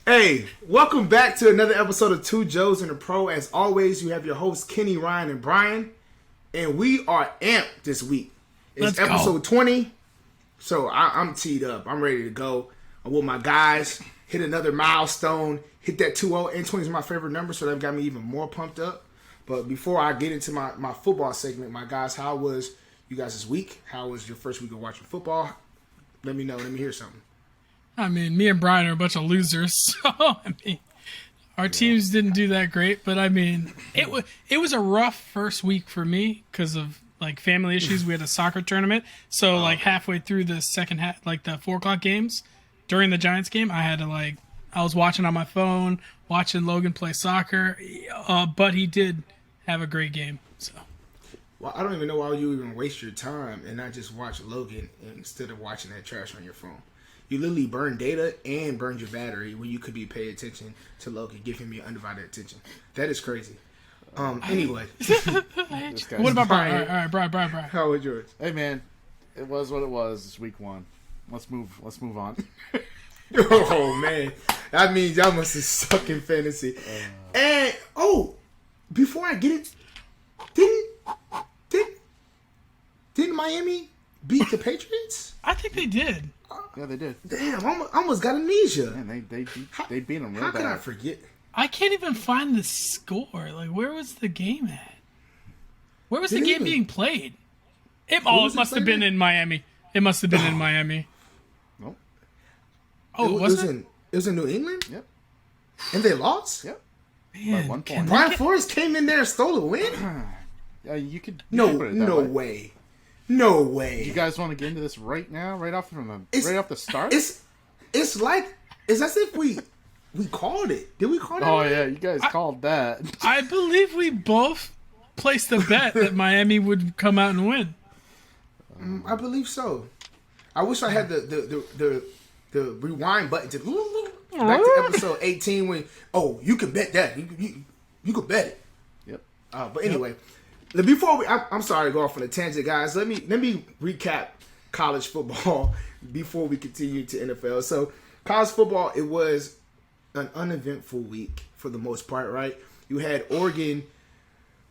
Hey, welcome back to another episode of Two Joes and a Pro. As always, you have your hosts Kenny, Ryan, and Brian, and we are amped this week. It's episode 20, so I'm teed up. I'm ready to go. I'm with my guys. Hit another milestone. Hit that 2-0, and 20 is my favorite number, so that got me even more pumped up. But before I get into my football segment, my guys, how was you guys this week? How was your first week of watching football? Let me know. Let me hear something. I mean, me and Brian are a bunch of losers, so our teams didn't do that great. But I mean, it was a rough first week for me because of like family issues. We had a soccer tournament, so like halfway through the second half, like the 4 o'clock games during the Giants game, I had to I was watching on my phone, watching Logan play soccer. But he did have a great game. So, well, I don't even know why you even waste your time and not just watch Logan instead of watching that trash on your phone. You literally burn data and burn your battery when you could be paying attention to Logan, give him your undivided attention. That is crazy. Anyway. What about Brian? All right, Brian. How was yours? Hey man, it was what it was. It's week 1. Let's move on. Oh man, that means y'all must have suck in fantasy. And before I get it, didn't Miami beat the Patriots? I think they did. Yeah, they did. Damn, I almost got amnesia. Man, they beat them real How bad. could I forget? I can't even find the score. Like, where was the game at? Where was the game being played? It must have been in Miami. It must have been in Miami. Nope. Oh, it was in New England? Yep. And they lost? Yep. Man, By 1 point. Brian Flores came in there and stole a win? You could No put it that way. No way. You guys want to get into this right now, right off the start? It's like it's as if we called it. Did we call that? Oh yeah, you guys called that. I believe we both placed a bet that Miami would come out and win. I believe so. I wish I had the rewind button to back to episode 18 when you can bet that you could bet it. Yep. But anyway. Before I'm sorry to go off on a tangent, guys. Let me recap college football before we continue to NFL. So, college football, it was an uneventful week for the most part, right? You had Oregon,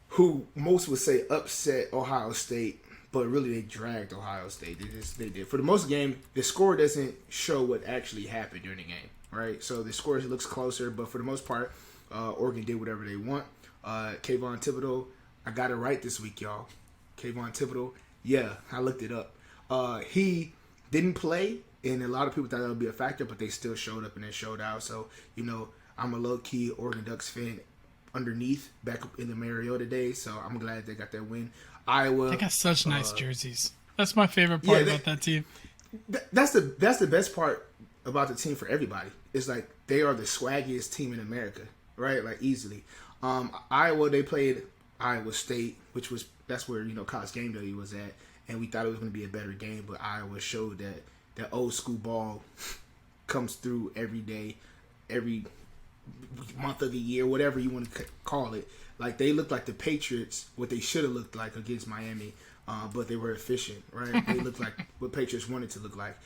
who most would say upset Ohio State, but really they dragged Ohio State. They did. For the most game, the score doesn't show what actually happened during the game, right? So the score looks closer, but for the most part, Oregon did whatever they want. Kayvon Thibodeau. I got it right this week, y'all. Kayvon Thibodeau. Yeah, I looked it up. He didn't play, and a lot of people thought that would be a factor, but they still showed up and they showed out. So, I'm a low-key Oregon Ducks fan underneath, back up in the Mariota days, so I'm glad they got that win. Iowa. They got such nice jerseys. That's my favorite part about that team. That's the best part about the team for everybody. It's like they are the swaggiest team in America, right? Like, easily. Iowa, they played Iowa State, that's where College Game Day was at, and we thought it was going to be a better game, but Iowa showed that old school ball comes through every day, every month of the year, whatever you want to call it. Like, they looked like the Patriots, what they should have looked like against Miami, but they were efficient, right? They looked like what Patriots wanted to look like.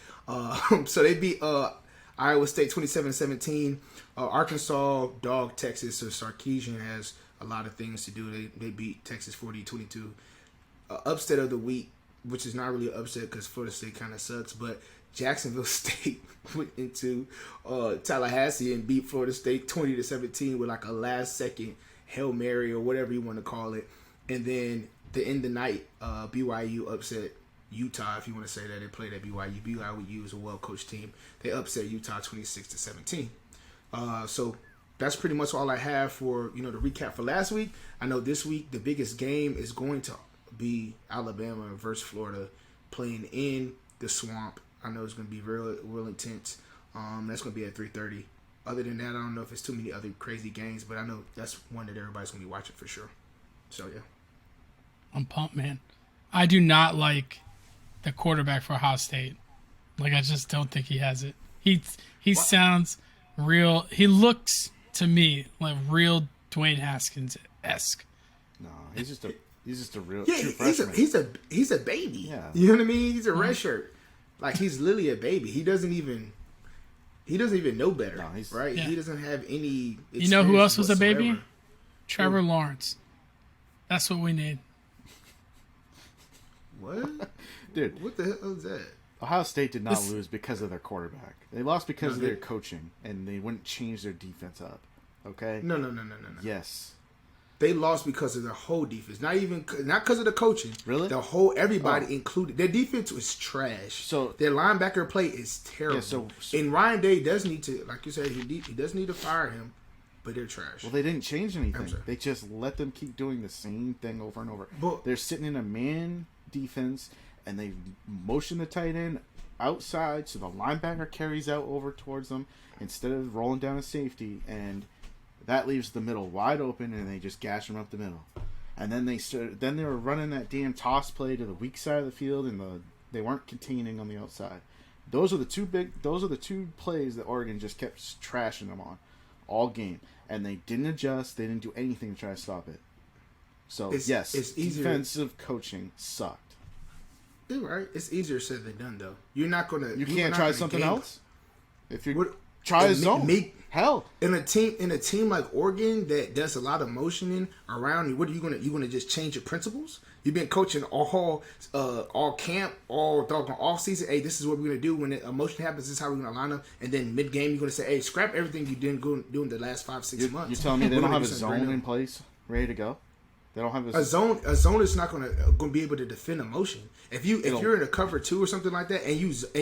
So they beat Iowa State 27-17. Arkansas dogged Texas, so Sarkisian has a lot of things to do. They beat Texas 40-22. Upset of the week, which is not really an upset because Florida State kind of sucks, but Jacksonville State went into Tallahassee and beat Florida State 20-17 with like a last-second Hail Mary or whatever you want to call it. And then to end the night, BYU upset Utah, if you want to say that. They played at BYU. BYU is a well-coached team. They upset Utah 26-17. So that's pretty much all I have for, the recap for last week. I know this week the biggest game is going to be Alabama versus Florida playing in the Swamp. I know it's going to be real intense. That's going to be at 3:30. Other than that, I don't know if it's too many other crazy games, but I know that's one that everybody's going to be watching for sure. So, yeah. I'm pumped, man. I do not like the quarterback for Ohio State. Like, I just don't think he has it. He sounds real. He looks to me like real Dwayne Haskins-esque. No, he's just a real true freshman. He's a baby. Yeah. You know what I mean? He's a red shirt. Like, he's literally a baby. He doesn't even He doesn't even know better, No, right? Yeah. He doesn't have any. You know who else was a whatsoever. baby? Trevor Lawrence. That's what we need. What? Dude, What the hell is that? Ohio State did not This- lose because of their quarterback. They lost because of No, their coaching, and they wouldn't change their defense up. Okay? No. Yes. They lost because of their whole defense. Not because of the coaching. Really? The whole everybody included. Their defense was trash. So- their linebacker play is terrible. Yeah, so- and Ryan Day does need to, like you said, he does need to fire him. But they're trash. Well, they didn't change anything. sorry. They just let them keep doing the same thing over and over. But- They're sitting in a man defense, and they motion the tight end outside, so the linebacker carries out over towards them instead of rolling down a safety, and that leaves the middle wide open, and they just gash them up the middle. And then they were running that damn toss play to the weak side of the field, and they weren't containing on the outside. Those are the two plays that Oregon just kept trashing them on all game, and they didn't adjust. They didn't do anything to try to stop it. So It's easier. defensive coaching sucked. You're right. It's easier said than done, though. You're not gonna. You you're can't not try gonna something game- else. If you What- try a and zone, hell, in a team like Oregon that does a lot of motioning around you, what are you gonna just change your principles? You've been coaching all camp, all doggone off season. Hey, this is what we're gonna do when a motion happens. This is how we're gonna line up. And then mid game, you're gonna say, hey, scrap everything you didn't do in the last 5-6 months. you're telling me they We're don't gonna have a do something zone brand in new. place, ready to go? They don't have A zone is not going to be able to defend a motion. If you're in a cover 2 or something like that, and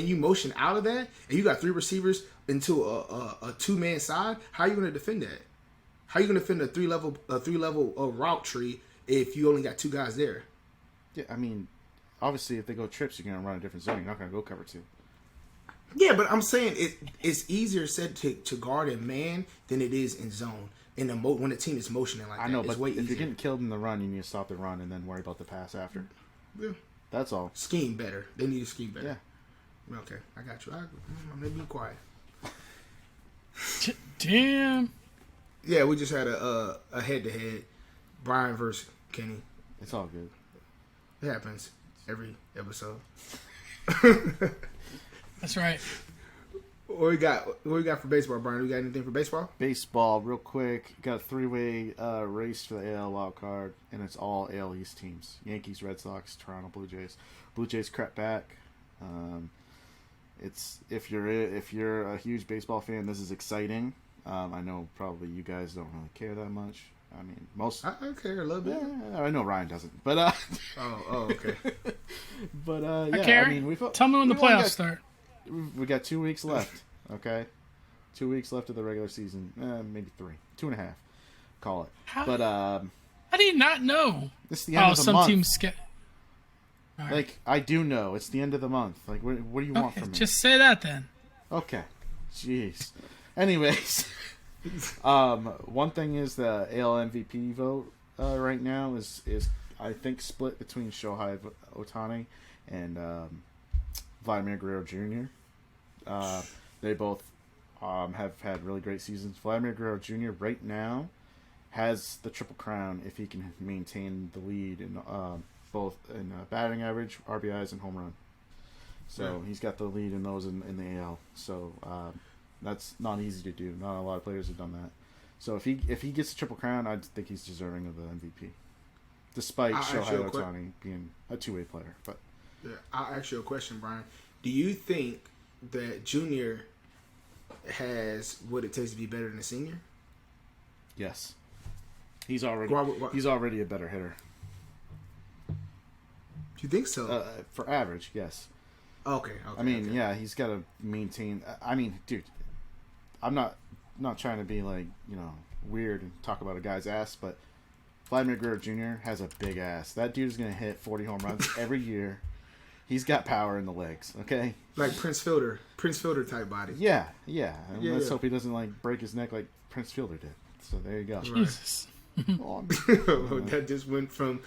you motion out of that, and you got 3 receivers into a 2-man side, how are you going to defend that? How are you going to defend a three level route tree if you only got 2 guys there? Yeah, I mean, obviously, if they go trips, you're gonna run a different zone. You're not gonna go cover 2. Yeah, but I'm saying it's easier said to guard in man than it is in zone. When the team is motioning like that, I know, it's but way if easier. you're getting killed in the run, you need to stop the run and then worry about the pass after. Yeah. That's all. Scheme better. They need to scheme better. Yeah. Okay, I got you. I'm gonna be quiet. Damn. Yeah, we just had a head-to-head, Brian versus Kenny. It's all good. It happens every episode. That's right. What we got for baseball, Brian? We got anything for baseball? Baseball, real quick. Got a 3-way race for the AL wild card, and it's all AL East teams: Yankees, Red Sox, Toronto Blue Jays. Blue Jays crept back. It's if you're a huge baseball fan, this is exciting. I know probably you guys don't really care that much. I mean, most. I care a little bit. Yeah, I know Ryan doesn't, but Oh, okay. but yeah. I care. I mean, Tell me when the we've only playoffs got- start. We got 2 weeks left. Okay, 2 weeks left of the regular season. Maybe 3, 2.5. Call it. How- But How do you not know? it's the end of the Some month. teams get. Like, I do know. It's the end of the month. Like, what do you want Okay, from me? just say that then. Okay. Jeez. Anyways. One thing is the AL MVP vote right now is I think split between Shohei Ohtani and Vladimir Guerrero Jr. They both have had really great seasons. Vladimir Guerrero Jr. right now has the Triple Crown if he can maintain the lead in both in batting average, RBIs, and home run. So he's got the lead in those in the AL. So that's not easy to do. Not a lot of players have done that. So if he gets the Triple Crown, I think he's deserving of the MVP, despite I'll ask you Shohei a quick- Ohtani being a 2-way player. But Yeah, I'll ask you a question, Brian. Do you think that Junior has what it takes to be better than a senior? yes, he's already Why- he's already a better hitter Do you think so? for average. Yes, okay. I mean, yeah, he's got to maintain. I mean, dude, I'm not trying to be like, weird and talk about a guy's ass, but Vladimir Guerrero Jr. has a big ass. That dude's gonna hit 40 home runs every year. He's got power in the legs. Okay. Like Prince Fielder type body. Yeah. And Yeah, let's yeah. hope he doesn't like break his neck like Prince Fielder did. So there you go. Jesus. Oh, That just went from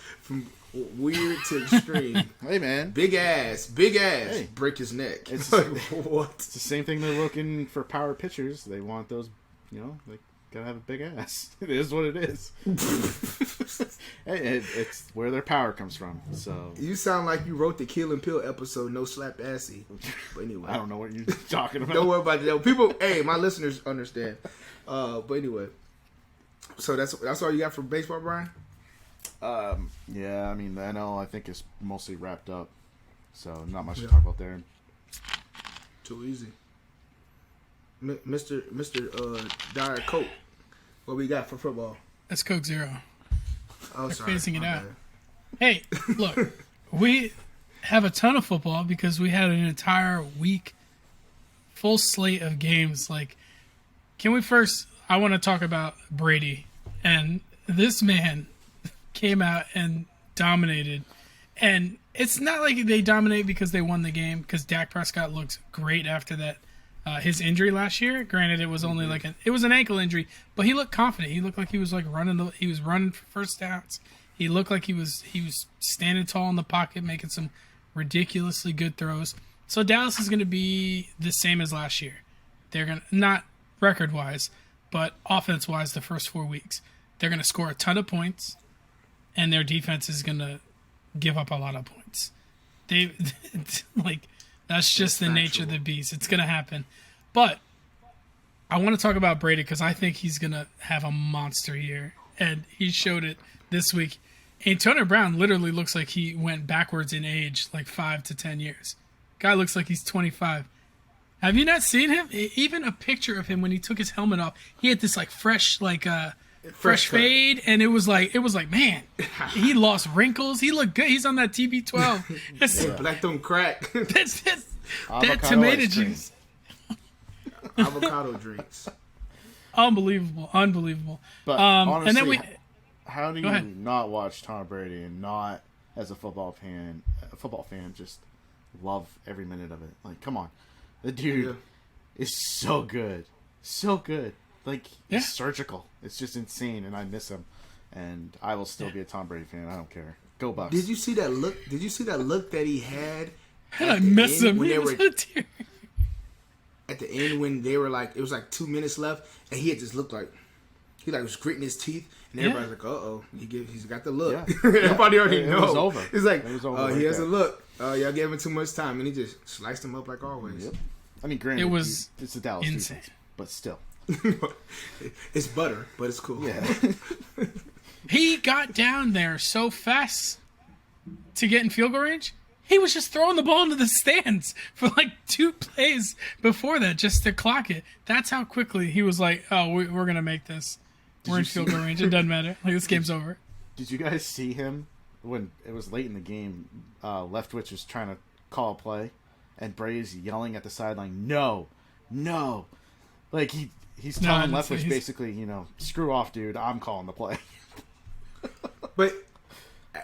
weird to extreme. hey man, Big ass, Hey. break his neck. It's- Like, what? it's the same thing. They're looking for power pitchers. They want those, like gotta have a big ass. It is what it is. It's where their power comes from. So you sound like you wrote the Kill and Pill episode, No Slap Assy. But anyway, I don't know what you're talking about. Don't worry about it. People, hey, my listeners understand. But anyway, so that's all you got for baseball, Brian? Yeah, I mean the NL I think is mostly wrapped up, so not much to talk about there. Too easy. Mr. Diet Coke, what we got for football? That's Coke Zero. Oh, sorry. Phasing it out. Bad. Hey, look, we have a ton of football because we had an entire week, full slate of games. Like, can we first? I want to talk about Brady, and this man came out and dominated. And it's not like they dominate because they won the game, because Dak Prescott looked great after that. His injury last year, granted, it was only it was an ankle injury, but he looked confident. He looked like he was running. He was running for first downs. He looked like he was standing tall in the pocket, making some ridiculously good throws. So Dallas is going to be the same as last year. They're going to, not record wise, but offense wise, the first 4 weeks, they're going to score a ton of points, and their defense is going to give up a lot of points. That's just the nature of the beast. It's going to happen. But I want to talk about Brady because I think he's going to have a monster year. And he showed it this week. Antonio Brown literally looks like he went backwards in age, like 5 to 10 years. Guy looks like he's 25. Have you not seen him? Even a picture of him when he took his helmet off, he had this fresh fade, and it was like, man, he lost wrinkles. He looked good. He's on that TB12. Black don't crack. That tomato juice. Avocado drinks. Unbelievable. But honestly, and then how do you not watch Tom Brady and not, as a football fan, just love every minute of it? Like, come on, the dude is so good, He's surgical. It's just insane, and I miss him. And I will still be a Tom Brady fan. I don't care. Go Bucks. Did you see that look? Did you see that look that he had? I miss him. At the end, when they were like, it was like 2 minutes left, and he had just looked like he was gritting his teeth, and everybody's like, "Uh-oh, he's got the look." Yeah. Everybody already knows. It was over. It's like, he has a look. Y'all gave him too much time, and he just sliced him up like always. Yep. I mean, granted, it's the Dallas insane, defense, but still, it's butter, but it's cool. Yeah. He got down there so fast to get in field goal range. He was just throwing the ball into the stands for like 2 plays before that just to clock it. That's how quickly he was like, oh, we're going to make this. We're in field goal range. It doesn't matter. Like, this game's over. Did you guys see him when it was late in the game? Leftwich was trying to call a play, and Brady's yelling at the sideline, no. Like, he's telling Leftwich basically, screw off, dude. I'm calling the play.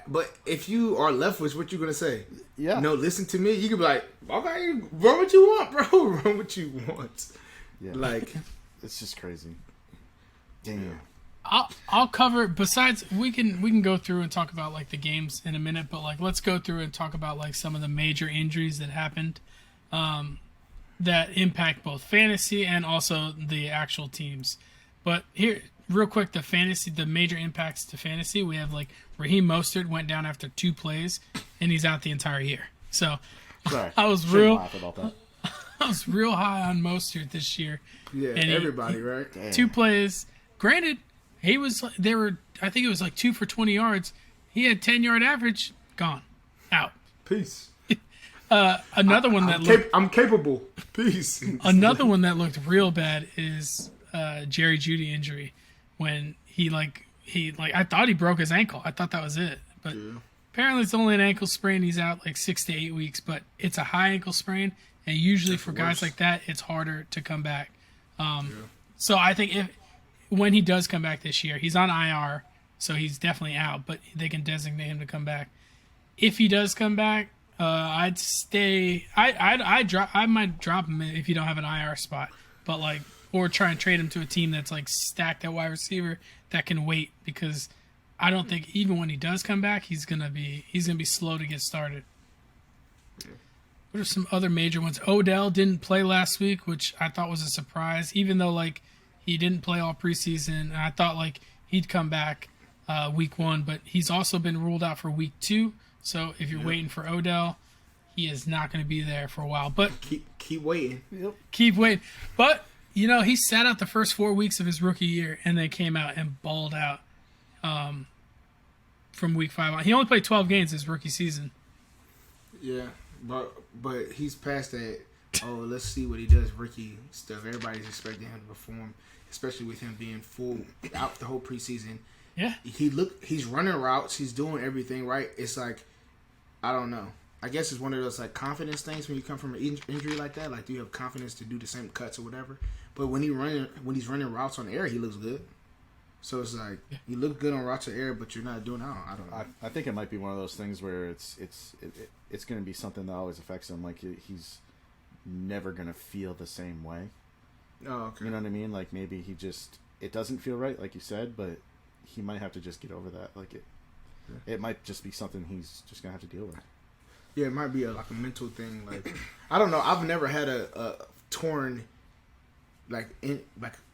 But if you are Leftwich, what you gonna say? Yeah. Listen to me. You could be like, okay, run what you want, bro. Run what you want. Yeah. Like, it's just crazy. Damn. I'll cover. Besides, we can go through and talk about like the games in a minute, but like let's go through and talk about like some of the major injuries that happened, that impact both fantasy and also the actual teams. But here, real quick, the major impacts to fantasy. We have like Raheem Mostert went down after 2 plays, and he's out the entire year. So sorry, I was laugh about that. I was real high on Mostert this year. Yeah, and everybody, right? Damn. 2 plays. Granted, I think it was like 2 for 20 yards. He had 10-yard average, gone, out. Peace. Another one that I'm capable. Peace. Another one that looked real bad is Jerry Judy injury, when he I thought he broke his ankle. I thought that was it, but apparently it's only an ankle sprain. He's out like 6 to 8 weeks, but it's a high ankle sprain, and usually for guys like that, it's harder to come back. So I think when he does come back this year, he's on IR, so he's definitely out, but they can designate him to come back. If he does come back, I'd stay. I might drop him if you don't have an IR spot, but or try and trade him to a team that's like stacked at wide receiver that can wait, because I don't think even when he does come back, he's gonna be slow to get started. What are some other major ones? Odell didn't play last week, which I thought was a surprise, even though He didn't play all preseason, and I thought like he'd come back week 1, but he's also been ruled out for week 2. So if you're waiting for Odell, he is not going to be there for a while. But keep waiting. Keep waiting. But he sat out the first 4 weeks of his rookie year, and then came out and balled out from week 5 on. He only played 12 games his rookie season. Yeah, but he's past that. Oh, let's see what he does rookie stuff. Everybody's expecting him to perform, especially with him being full out the whole preseason. Yeah, he's running routes. He's doing everything right. It's like, I don't know. I guess it's one of those like confidence things when you come from an injury like that. Like, do you have confidence to do the same cuts or whatever? But when he's running routes on the air, he looks good. So it's like you look good on routes of air, but you're not doing. I don't know. I think it might be one of those things where it's going to be something that always affects him. Like he's never going to feel the same way. Oh, okay. You know what I mean? Like maybe it doesn't feel right, like you said, but he might have to just get over that. Like it might just be something he's just going to have to deal with. Yeah, it might be like a mental thing. Like I don't know. I've never had a torn like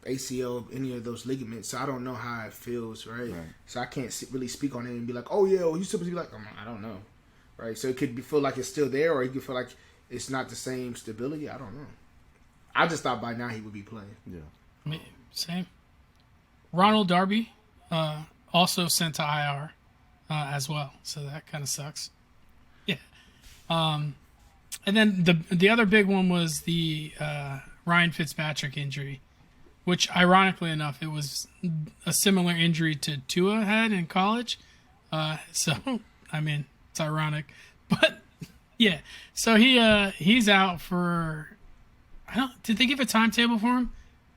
ACL, any of those ligaments, so I don't know how it feels, right? So I can't really speak on it and be like, oh yeah, well, you supposed to be like, I don't know, right? So it could feel like it's still there, or you could feel like it's not the same stability. I don't know. I just thought by now he would be playing. Yeah, same. Ronald Darby also sent to IR as well, so that kind of sucks. Yeah. And then the other big one was the Ryan Fitzpatrick injury, which ironically enough, it was a similar injury to Tua had in college. So, I mean, it's ironic, but yeah. So he's out for, did they give a timetable for him?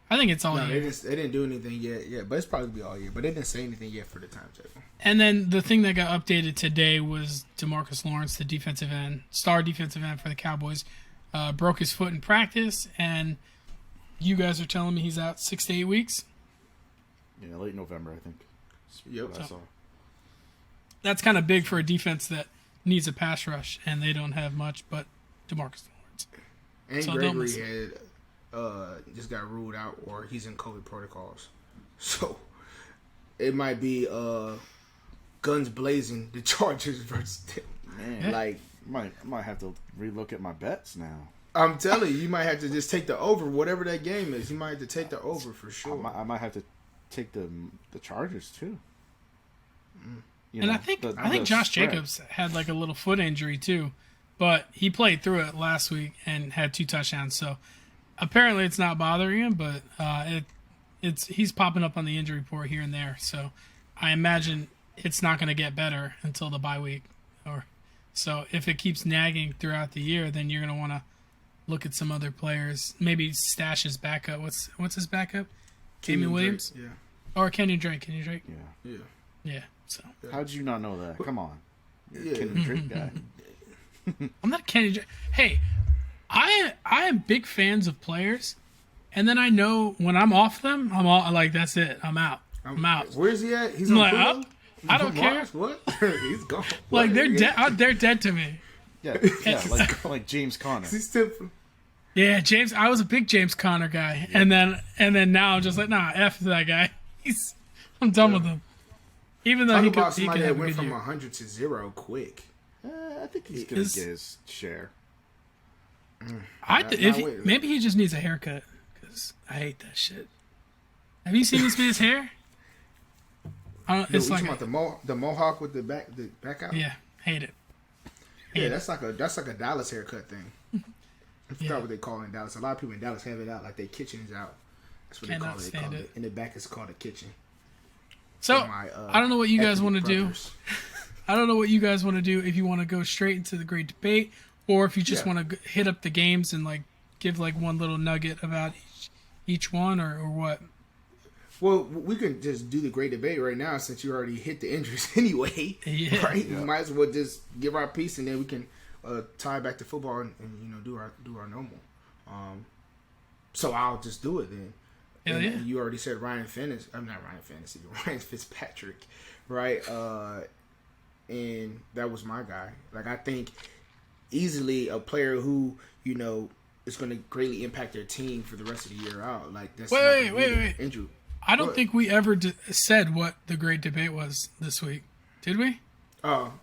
I think it's all year. They didn't do anything yet. Yeah, but it's probably be all year. But they didn't say anything yet for the timetable. And then the thing that got updated today was Demarcus Lawrence, the star defensive end for the Cowboys, broke his foot in practice, and you guys are telling me he's out 6 to 8 weeks? Yeah, late November, I think. Yep. I saw. That's kind of big for a defense that needs a pass rush, and they don't have much but Demarcus Lawrence. And so Gregory had just got ruled out, or he's in COVID protocols. So it might be guns blazing, the Chargers versus them. Man, like I might have to relook at my bets now. I'm telling you, you might have to just take the over, whatever that game is. You might have to take the over for sure. I might have to take the Chargers too. I think Josh Jacobs had like a little foot injury too, but he played through it last week and had 2 touchdowns. So apparently it's not bothering him, but he's popping up on the injury report here and there. So I imagine it's not going to get better until the bye week. So if it keeps nagging throughout the year, then you're going to want to look at some other players. Maybe stash his backup. What's his backup? Damien Williams? Yeah. Or Kenyon Drake. Yeah. So how'd you not know that? Come on. You're a Kenyon Drake guy. I'm not a Kenyon Drake. Hey, I am big fans of players, and then I know when I'm off them, I'm all like, that's it. I'm out. Where's he at? He's on like, I don't care. What? He's gone. Like they're dead. They're dead to me. Yeah, like James Conner. Yeah, James. I was a big James Conner guy, and then now I'm just like, nah, f that guy. I'm done with him. Even though he could have went from 100 to 0 quick. I think he's gonna get his share. Maybe he just needs a haircut, because I hate that shit. Have you seen this man's hair? It's like about the mohawk with the back out. Yeah, hate it. That's like a Dallas haircut thing. I forgot what they call it in Dallas. A lot of people in Dallas have it out, like their kitchen is out. That's what they call it. In the back, it's called a kitchen. So I don't know what you guys want to do. I don't know what you guys want to do. If you want to go straight into the great debate, or if you just want to hit up the games and like give like one little nugget about each one, or what. Well, we can just do the great debate right now since you already hit the injuries anyway. Yeah. Right? Yeah. We might as well just give our piece and then we can tie back to football and do our normal. So I'll just do it then. Hell yeah. You already said Ryan Fitzpatrick, right? And that was my guy. Like I think easily a player who is going to greatly impact their team for the rest of the year out. Like that's wait. Andrew. I don't think we ever said what the great debate was this week. Did we? Oh,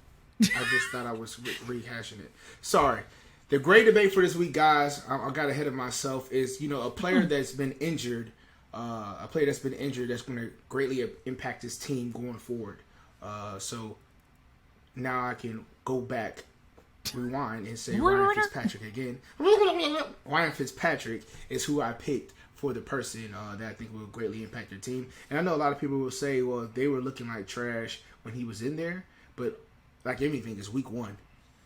I just thought I was rehashing it. Sorry. The great debate for this week, guys, I got ahead of myself, is, a player that's been injured, that's going to greatly impact his team going forward. So now I can go back, rewind, and say Ryan Fitzpatrick again. Ryan Fitzpatrick is who I picked for the person that I think will greatly impact their team. And I know a lot of people will say, well, they were looking like trash when he was in there, but like anything, it's week one,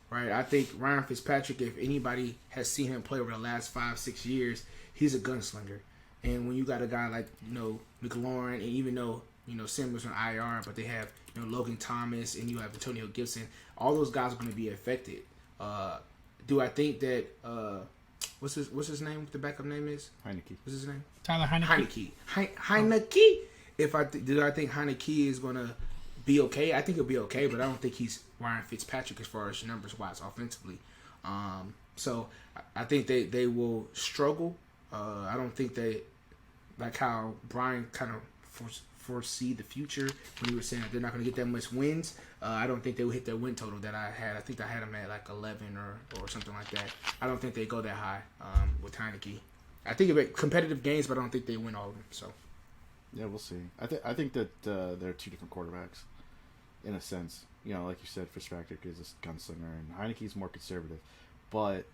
right? I think Ryan Fitzpatrick, if anybody has seen him play over the last 5-6 years, he's a gunslinger. And when you got a guy like, McLaurin, and even though, Samuel's on IR, but they have, Logan Thomas and you have Antonio Gibson, all those guys are going to be affected. Do I think that, what's his name? The backup name is? Heineke. What's his name? Tyler Heineke. Heineke. Do I think Heineke is going to be okay? I think he'll be okay, but I don't think he's Ryan Fitzpatrick as far as numbers wise offensively. So I think they will struggle. I don't think they, like how Brian kind of foresee the future when he was saying that they're not going to get that much wins. I don't think they will hit that win total that I had. I think I had them at like 11 or something like that. I don't think they go that high with Heineke. I think it'll be competitive games, but I don't think they win all of them. So yeah, we'll see. I think that they're two different quarterbacks in a sense. Like you said, Fitzpatrick is a gunslinger and Heineke's more conservative, but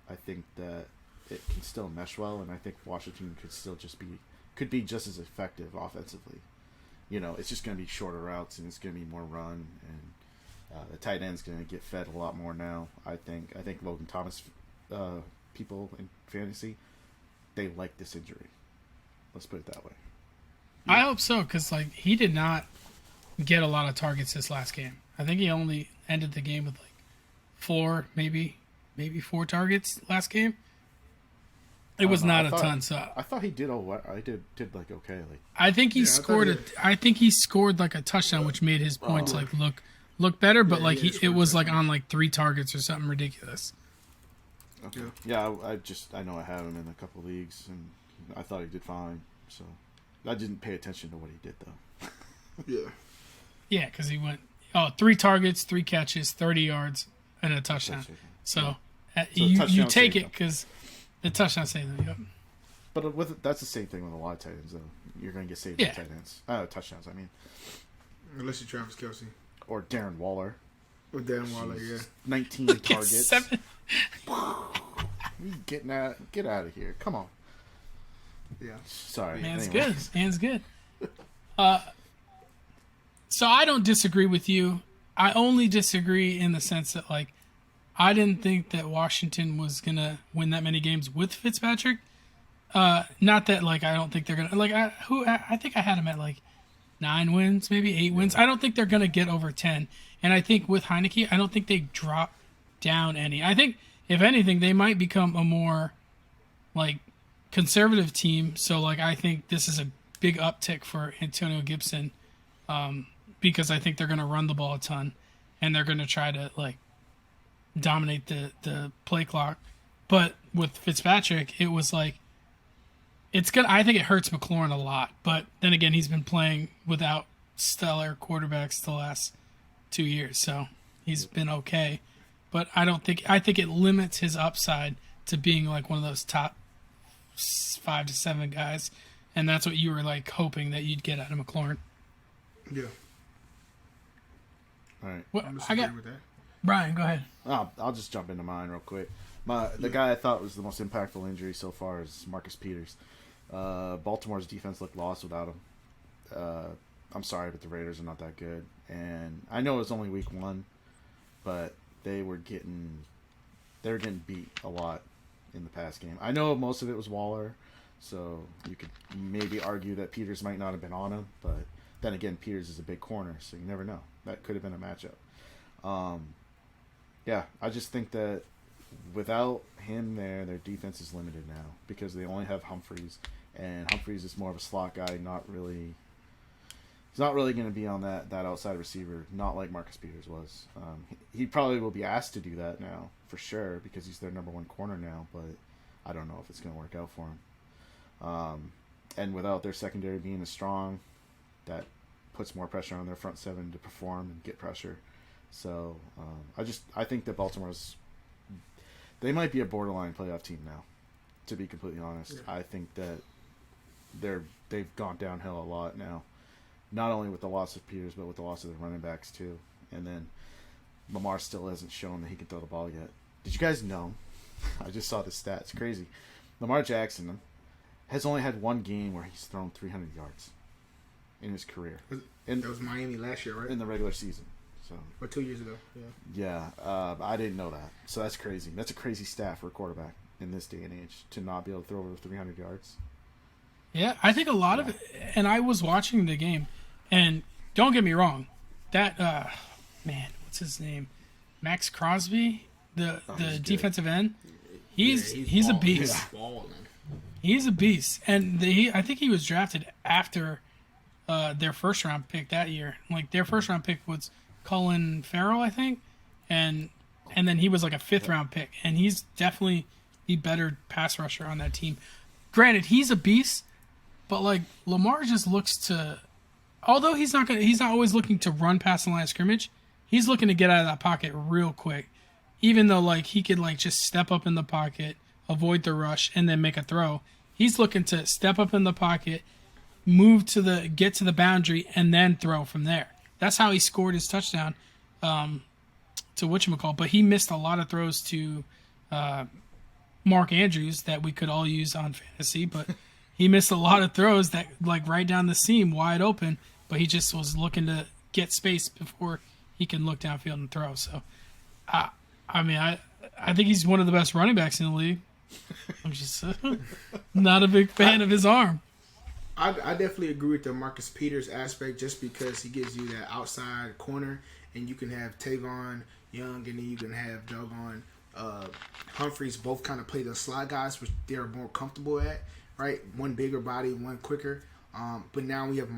I think that it can still mesh well, and I think Washington could be just as effective offensively. It's just going to be shorter routes, and it's going to be more run, and the tight end's going to get fed a lot more now. I think Logan Thomas, people in fantasy, they like this injury. Let's put it that way. I hope so, because he did not get a lot of targets this last game. I think he only ended the game with 4, maybe 4 targets last game. It was not a ton. So I thought he did I did okay. I think he scored I think he scored a touchdown, which made his points look better. But it was on 3 targets or something ridiculous. Okay. Yeah, I know I have him in a couple leagues, and I thought he did fine. So I didn't pay attention to what he did though. Yeah. Yeah, because he went 3 targets, 3 catches, 30 yards, and a touchdown. So you take it because. The touchdown saved them, yep. But that's the same thing with a lot of tight ends, though. You're going to get saved by tight ends. Touchdowns, I mean. Unless you're Travis Kelce. Or Darren Waller. Yeah. 19 targets. 7. Get out of here. Come on. Yeah. Sorry. Man's good. So I don't disagree with you. I only disagree in the sense that, I didn't think that Washington was going to win that many games with Fitzpatrick. Not that, I don't think they're going to... I think I had them at, 9 wins, maybe 8 wins. I don't think they're going to get over 10. And I think with Heineke, I don't think they drop down any. I think, if anything, they might become a more, conservative team. So, I think this is a big uptick for Antonio Gibson because I think they're going to run the ball a ton. And they're going to try to, dominate the play clock. But with Fitzpatrick, it was it's good. I think it hurts McLaurin a lot, but then again, he's been playing without stellar quarterbacks the last 2 years, so he's been okay. But I think it limits his upside to being one of those top 5 to 7 guys, and that's what you were hoping that you'd get out of McLaurin. Yeah. All right. What I'm I got? with that. Brian, go ahead. I'll just jump into mine real quick. The guy I thought was the most impactful injury so far is Marcus Peters. Baltimore's defense looked lost without him. I'm sorry, but the Raiders are not that good. And I know it was only week 1, but they were getting beat a lot in the past game. I know most of it was Waller, so you could maybe argue that Peters might not have been on him, but then again, Peters is a big corner, so you never know. That could have been a matchup. Yeah, I just think that without him there, their defense is limited now because they only have Humphreys, and Humphreys is more of a slot guy, he's not really going to be on that outside receiver, not like Marcus Peters was. He probably will be asked to do that now, for sure, because he's their number 1 corner now, but I don't know if it's going to work out for him. And without their secondary being as strong, that puts more pressure on their front seven to perform and get pressure. So I think that they might be a borderline playoff team now, to be completely honest. Yeah. I think that they've gone downhill a lot now, not only with the loss of Peters, but with the loss of the running backs too. And then Lamar still hasn't shown that he can throw the ball yet. Did you guys know? I just saw the stats. It's crazy. Lamar Jackson has only had one game where he's thrown 300 yards in his career. That was Miami last year, right? In the regular season. So. Or 2 years ago, yeah. Yeah, I didn't know that. So that's crazy. That's a crazy stat for a quarterback in this day and age, to not be able to throw over 300 yards. Yeah, I think a lot of it, and I was watching the game, and don't get me wrong, that, what's his name? Max Crosby, the defensive end, he's a beast. He's a beast. And I think he was drafted after their first round pick that year. Like, their first round pick was Colin Farrell, I think, and then he was like a 5th round pick, and he's definitely the better pass rusher on that team. Granted, he's a beast, but like Lamar just looks to, although he's not always looking to run past the line of scrimmage, he's looking to get out of that pocket real quick. Even though like he could like just step up in the pocket, avoid the rush, and then make a throw, he's looking to step up in the pocket, get to the boundary, and then throw from there. That's how he scored his touchdown to whatchamacallit. But he missed a lot of throws to Mark Andrews that we could all use on fantasy. But he missed a lot of throws that like right down the seam, wide open. But he just was looking to get space before he can look downfield and throw. So, I think he's one of the best running backs in the league. I'm just not a big fan of his arm. I definitely agree with the Marcus Peters aspect, just because he gives you that outside corner, and you can have Tavon Young, and then you can have doggone Humphreys, both kind of play the slot guys, which they're more comfortable at, right? One bigger body, one quicker. But now we have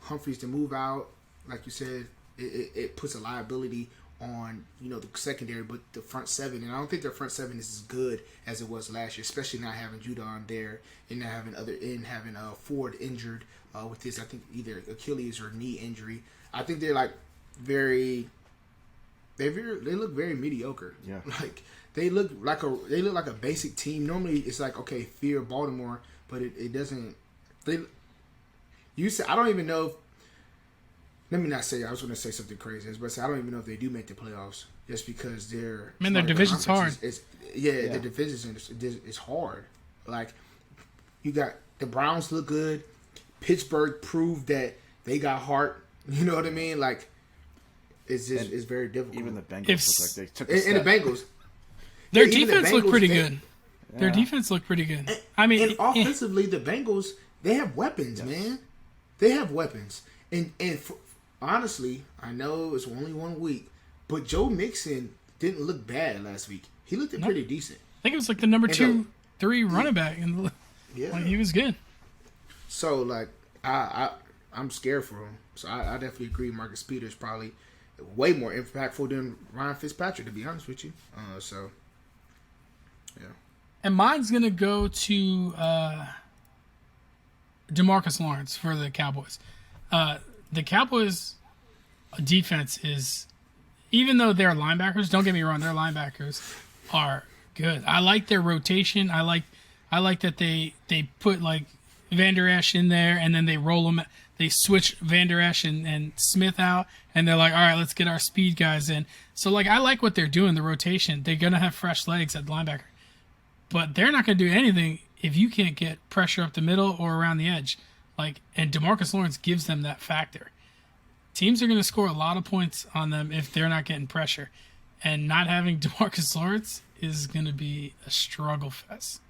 Humphreys to move out. Like you said, it puts a liability on the secondary, but the front seven, and I don't think their front seven is as good as it was last year, especially not having Judy on there and not having Ford injured with his, I think, either Achilles or knee injury. I think they're like they look very mediocre. Yeah, like they look like a basic team. Normally it's like, okay, fear Baltimore, but it doesn't. I don't even know if. Let me not say. I was going to say something crazy. I don't even know if they do make the playoffs, just because their division's hard. The division is hard. Like, you got the Browns look good. Pittsburgh proved that they got heart. You know what I mean? Like, it's very difficult. Even the Bengals look like they took a step. And the Bengals, their defense looked pretty good. Yeah. Their defense looked pretty good. And offensively, the Bengals, they have weapons, man. They have weapons, and. Honestly, I know it's only 1 week, but Joe Mixon didn't look bad last week. He looked pretty decent. I think it was like the number 2-3 running back, and he was good. So, like, I'm scared for him. So I definitely agree. Marcus Peters probably way more impactful than Ryan Fitzpatrick, to be honest with you. And mine's gonna go to Demarcus Lawrence for the Cowboys. The Cowboys' defense is, even though they're linebackers, don't get me wrong, their linebackers are good. I like their rotation. I like that they put like Van Der Esch in there, and then they roll them. They switch Van Der Esch and Smith out, and they're like, all right, let's get our speed guys in. So like, I like what they're doing, the rotation. They're gonna have fresh legs at linebacker, but they're not gonna do anything if you can't get pressure up the middle or around the edge. And Demarcus Lawrence gives them that factor. Teams are going to score a lot of points on them if they're not getting pressure. And not having Demarcus Lawrence is going to be a struggle fest.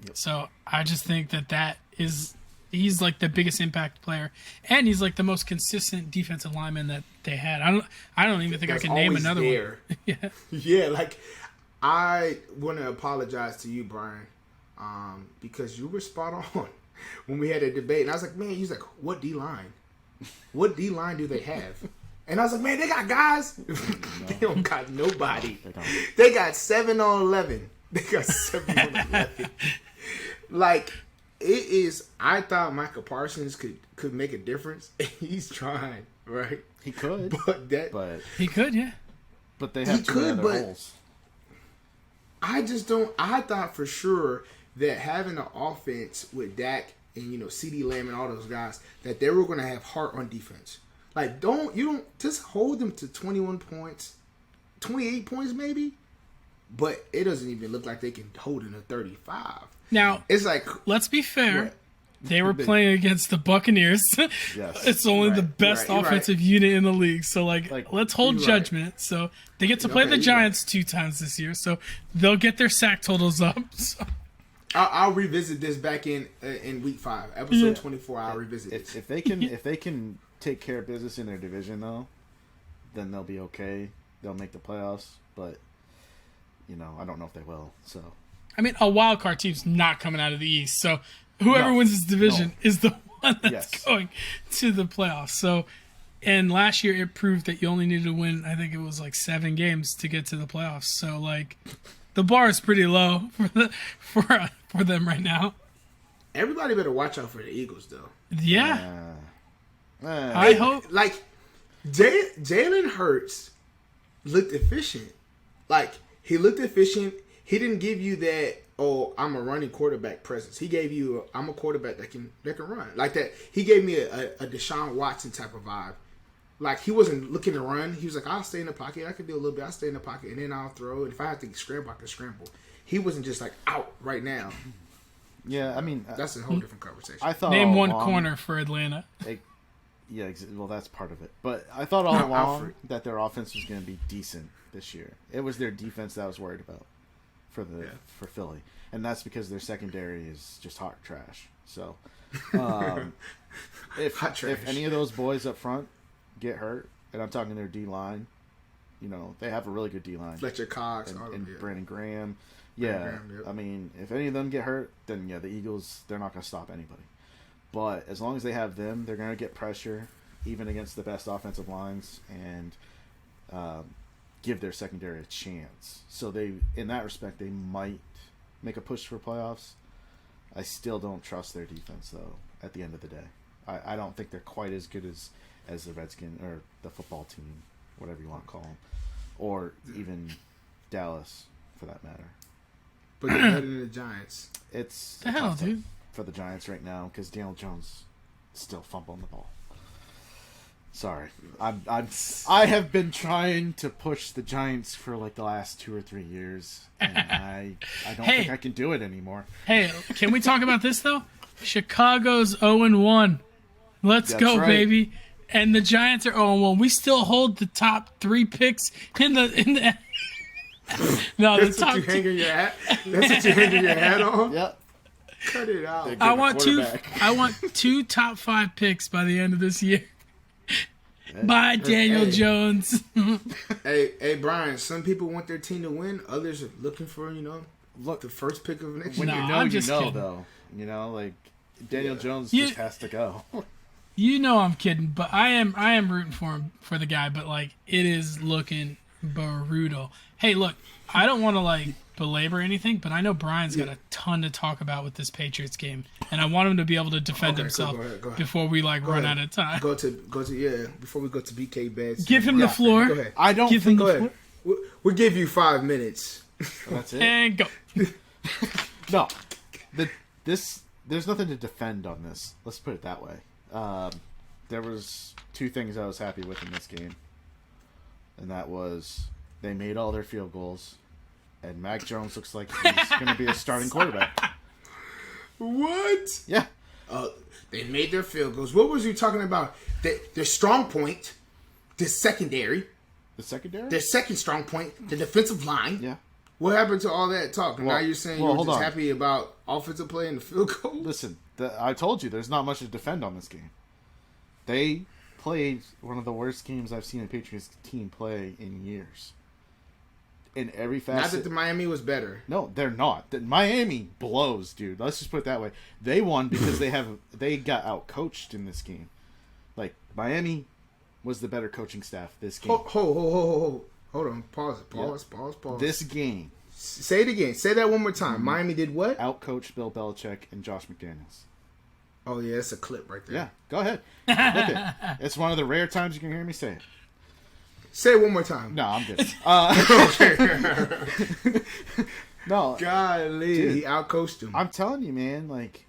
Yep. So I just think he's like the biggest impact player. And he's like the most consistent defensive lineman that they had. I don't even think I can name another one. Yeah, like, I want to apologize to you, Brian, because you were spot on. When we had a debate, and I was like, man, he's like, what D-line? What D-line do they have? And I was like, man, they got guys. They don't got nobody. They got 7 on 11. They got 71-11. Like, it is. I thought Micah Parsons could make a difference. He's trying, right? He could, but he could, yeah. But they have two other holes. I just don't. I thought for sure that having an offense with Dak and CeeDee Lamb and all those guys, that they were going to have heart on defense. Like, don't just hold them to 21 points, 28 points maybe. But it doesn't even look like they can hold in a 35. Now, it's like, let's be fair. What? They were playing against the Buccaneers. Yes. It's only the best offensive unit in the league. So, let's hold judgment. Right. So, they get to play the Giants 2 times this year. So, they'll get their sack totals up. So. I'll revisit this back in week 5, episode 24. I'll revisit it. If they can take care of business in their division, though, then they'll be okay. They'll make the playoffs. But, I don't know if they will. So, I mean, a wild card team's not coming out of the East. So, whoever wins this division is the one that's going to the playoffs. So, and last year it proved that you only needed to win, I think it was 7 games to get to the playoffs. So, the bar is pretty low for them right now. Everybody better watch out for the Eagles, though. Yeah. I hope. Jalen Hurts looked efficient. He looked efficient. He didn't give you that, I'm a running quarterback presence. He gave you, I'm a quarterback that can run. Like that. He gave me a Deshaun Watson type of vibe. He wasn't looking to run. He was like, I'll stay in the pocket. I can do a little bit. I'll stay in the pocket, and then I'll throw. And if I have to scramble, I can scramble. He wasn't just out right now. Yeah, I mean, that's a whole different conversation. I thought name one corner for Atlanta. Well, that's part of it. But I thought all along that their offense was going to be decent this year. It was their defense that I was worried about for Philly, and that's because their secondary is just hot trash. So, if any of those boys up front get hurt, and I'm talking their D line, they have a really good D line. Fletcher Cox and Brandon Graham. Yeah, I mean, if any of them get hurt, then the Eagles, they're not going to stop anybody. But as long as they have them, they're going to get pressure, even against the best offensive lines, and give their secondary a chance. So in that respect, they might make a push for playoffs. I still don't trust their defense, though. At the end of the day, I don't think they're quite as good as the Redskins or the football team, whatever you want to call them, or even Dallas for that matter. But they're better than the Giants. It's the hell, dude, for the Giants right now because Daniel Jones is still fumbling the ball. Sorry, I have been trying to push the Giants for the last 2 or 3 years, and I don't think I can do it anymore. Hey, can we talk about this though? Chicago's 0-1. Let's go, right, baby. And the Giants are 0-1. We still hold the top 3 picks in the. No, that's the top what you hanging your hat. That's what you hanging your hat on. Yep. Cut it out. I want 2 top 5 picks by the end of this year. By Daniel Jones. hey, Brian. Some people want their team to win. Others are looking for the first pick of next year. When I'm just kidding. Though. Daniel Jones just has to go. I'm kidding, but I am rooting for the guy. But it is looking brutal. Hey, look, I don't want to belabor anything, but I know Brian's got a ton to talk about with this Patriots game, and I want him to be able to defend himself go ahead. before we run out of time. Go to before we go to BK beds. Give him the floor. Go ahead. I don't give him the floor. We'll give you 5 minutes. That's it. And go. No, there's nothing to defend on this. Let's put it that way. There was 2 things I was happy with in this game, and that was they made all their field goals, and Mac Jones looks like he's going to be a starting quarterback. What? Yeah. They made their field goals. What was you talking about? Their strong point, the secondary. The secondary? Their second strong point, the defensive line. Yeah. What happened to all that talk? Now you're saying you're just happy about offensive play and the field goal? Listen, I told you there's not much to defend on this game. They played one of the worst games I've seen a Patriots team play in years. In every facet. Not that the Miami was better. No, they're not. Miami blows, dude. Let's just put it that way. They won because they got out-coached in this game. Miami was the better coaching staff this game. Hold on. Pause. This game, Say it again. Say that one more time. Miami did what? Outcoached Bill Belichick and Josh McDaniels. Oh, yeah, that's a clip right there. Yeah, go ahead. Look it. It's one of the rare times you can hear me say it. Say it one more time. No, I'm good. No. Golly, dude, he outcoached him. I'm telling you, man, like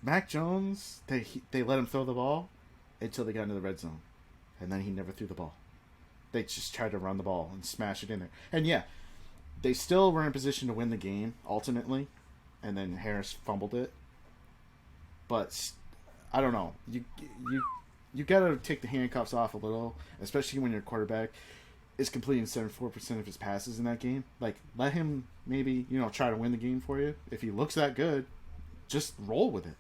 Mac Jones, they let him throw the ball until they got into the red zone. And then he never threw the ball. They just tried to run the ball and smash it in there. And yeah, they still were in position to win the game, ultimately. And then Harris fumbled it. But I don't know. You got to take the handcuffs off a little, especially when your quarterback is completing 74% of his passes in that game. Like, let him maybe, try to win the game for you. If he looks that good, just roll with it.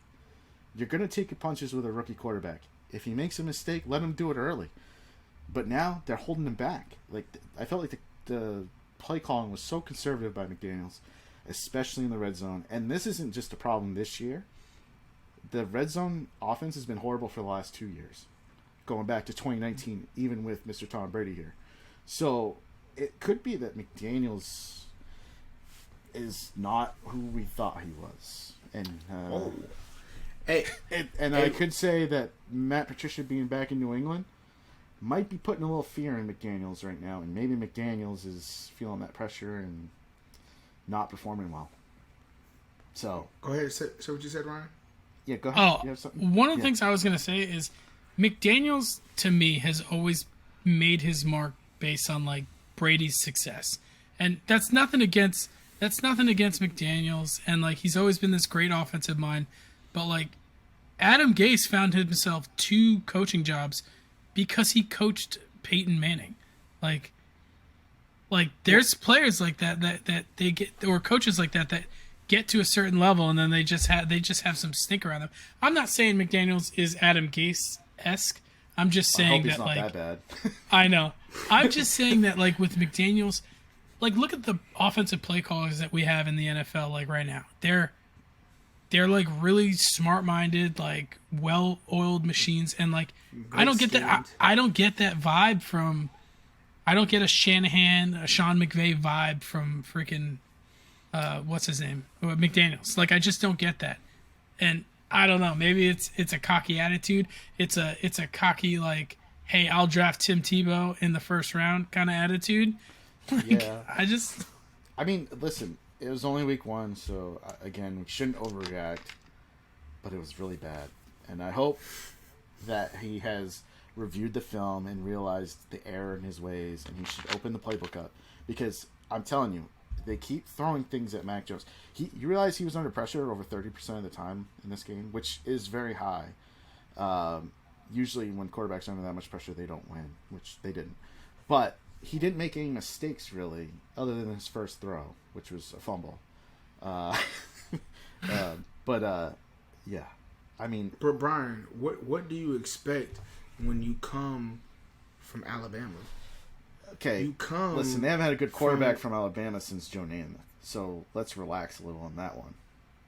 You're going to take your punches with a rookie quarterback. If he makes a mistake, let him do it early. But now they're holding him back. Like, I felt like the play calling was so conservative by McDaniels, especially in the red zone. And this isn't just a problem this year. The red zone offense has been horrible for the last 2 years, going back to 2019, even with Mr. Tom Brady here. So it could be that McDaniels is not who we thought he was. And I could say that Matt Patricia being back in New England might be putting a little fear in McDaniels right now, and maybe McDaniels is feeling that pressure and not performing well. So go ahead. Say what you said, Ryan. Yeah, go ahead. Oh, you have something? one of the things I was going to say is McDaniels, to me, has always made his mark based on, like, Brady's success. And that's nothing against McDaniels, and, like, he's always been this great offensive mind. But, like, Adam Gase found himself 2 coaching jobs because he coached Peyton Manning. Like there's players like that they get, or coaches like that get to a certain level and then they just have some stink around them. I'm not saying McDaniels is Adam Gase-esque. I'm just saying I hope he's that, not like, that bad. I know. I'm just saying that, like, with McDaniels, like, look at the offensive play callers that we have in the NFL, like, right now. They're like really smart-minded, like, well-oiled machines, and, like, I don't get that. I don't get that vibe from. I don't get a Shanahan, a Sean McVay vibe from freaking. What's his name? McDaniels. Like, I just don't get that, and I don't know. Maybe it's a cocky attitude. It's a cocky, like, hey, I'll draft Tim Tebow in the first round kind of attitude. Like, Yeah. I mean, listen. It was only week 1, so again, we shouldn't overreact. But it was really bad, and I hope that he has reviewed the film and realized the error in his ways, and he should open the playbook up, because I'm telling you, they keep throwing things at Mac Jones. You realize he was under pressure over 30% of the time in this game, which is very high. Usually when quarterbacks are under that much pressure, they don't win, which they didn't. But he didn't make any mistakes, really, other than his first throw, which was a fumble. Yeah. I mean... But Brian, what do you expect when you come from Alabama? Okay, listen, they haven't had a good quarterback from Alabama since Joe Namath, so let's relax a little on that one.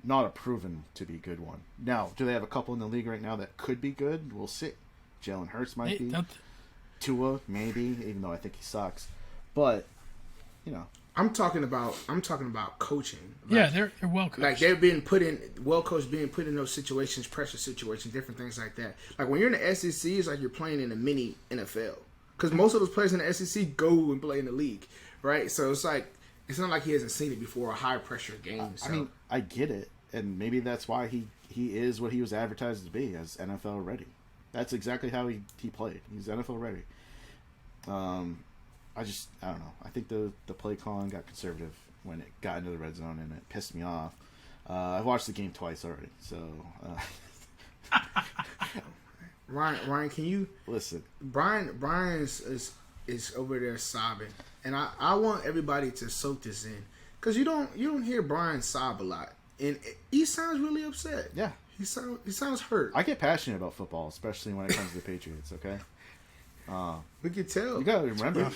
Not a proven to be good one. Now, do they have a couple in the league right now that could be good? We'll see. Jalen Hurts might be. Tua, maybe, even though I think he sucks. But, I'm talking about coaching. Like, yeah, they're well coached. Like, they're being put in, well coached, being put in those situations, pressure situations, different things like that. Like, when you're in the SEC, it's like you're playing in a mini NFL. Because most of those players in the SEC go and play in the league, right? So it's like, it's not like he hasn't seen it before, a high pressure game. So. I mean, I get it, and maybe that's why he is what he was advertised to be, as NFL ready. That's exactly how he played. He's NFL ready. I don't know. I think the play calling got conservative when it got into the red zone, and it pissed me off. I've watched the game twice already, so... Ryan, can you listen? Brian is over there sobbing, and I want everybody to soak this in, because you don't hear Brian sob a lot, and he sounds really upset. Yeah, he sounds hurt. I get passionate about football, especially when it comes to the Patriots. Okay, we can tell. You gotta remember,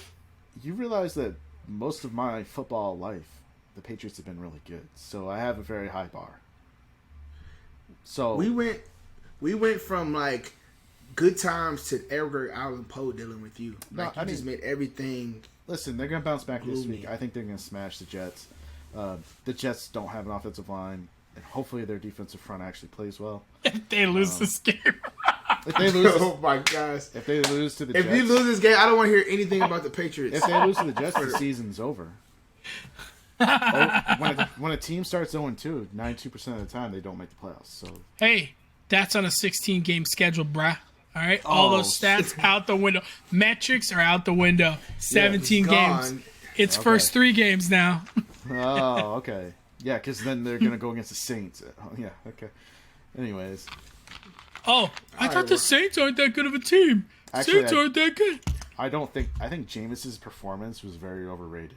you realize that most of my football life, the Patriots have been really good, so I have a very high bar. So we went from, like, good times to Edgar Allan Poe dealing with you. Like, you just made everything Listen, they're going to bounce back this week. I think they're going to smash the Jets. The Jets don't have an offensive line, and hopefully their defensive front actually plays well. If they lose this game. If they lose, Oh my gosh! if they lose to the Jets, If you lose this game, I don't want to hear anything about the Patriots. if they lose to the Jets, the season's over. When a team starts 0-2, 92% of the time they don't make the playoffs. So Hey, that's on a 16-game schedule, bruh. All right? All those stats out the window. Metrics are out the window. 17 games. gone. It's first 3 games now. oh, okay, yeah, because then they're gonna go against the Saints. Oh, yeah, okay. Anyways, Oh, I thought the Saints aren't that good of a team. Actually, Saints aren't that good. I think Jameis's performance was very overrated.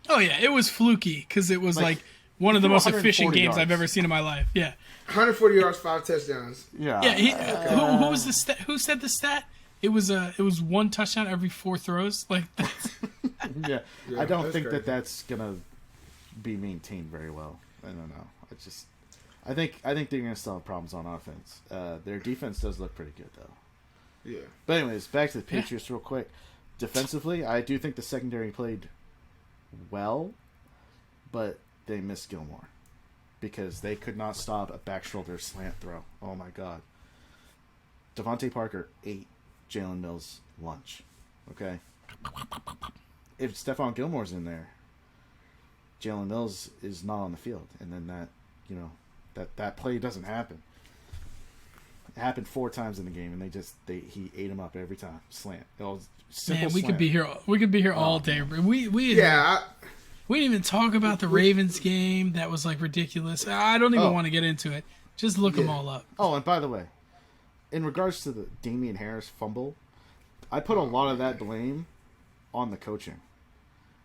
Oh, yeah, it was fluky because it was like one of the most efficient games I've ever seen in my life. Yeah. 140 yards, 5 touchdowns. Yeah. Yeah, who was the stat? Who said the stat? It was 1 touchdown every 4 throws. Like, Yeah, I don't think crazy. that's gonna be maintained very well. I don't know. I think they're gonna still have problems on offense. Their defense does look pretty good though. Yeah. But anyways, back to the Patriots real quick. Defensively, I do think the secondary played well, but they missed Gilmore because they could not stop a back shoulder slant throw. Oh my God. Devontae Parker ate Jalen Mills' lunch. Okay. If Stephon Gilmore's in there, Jalen Mills is not on the field, and then that play doesn't happen. It happened 4 times in the game, and he ate him up every time. Slant. It was simple. man, we slant. could be here. We could be here all day. We Yeah. didn't even talk about the Ravens game. That was like ridiculous. I don't even want to get into it. Just look them all up. Oh, and by the way, in regards to the Damien Harris fumble, I put a lot of that blame on the coaching.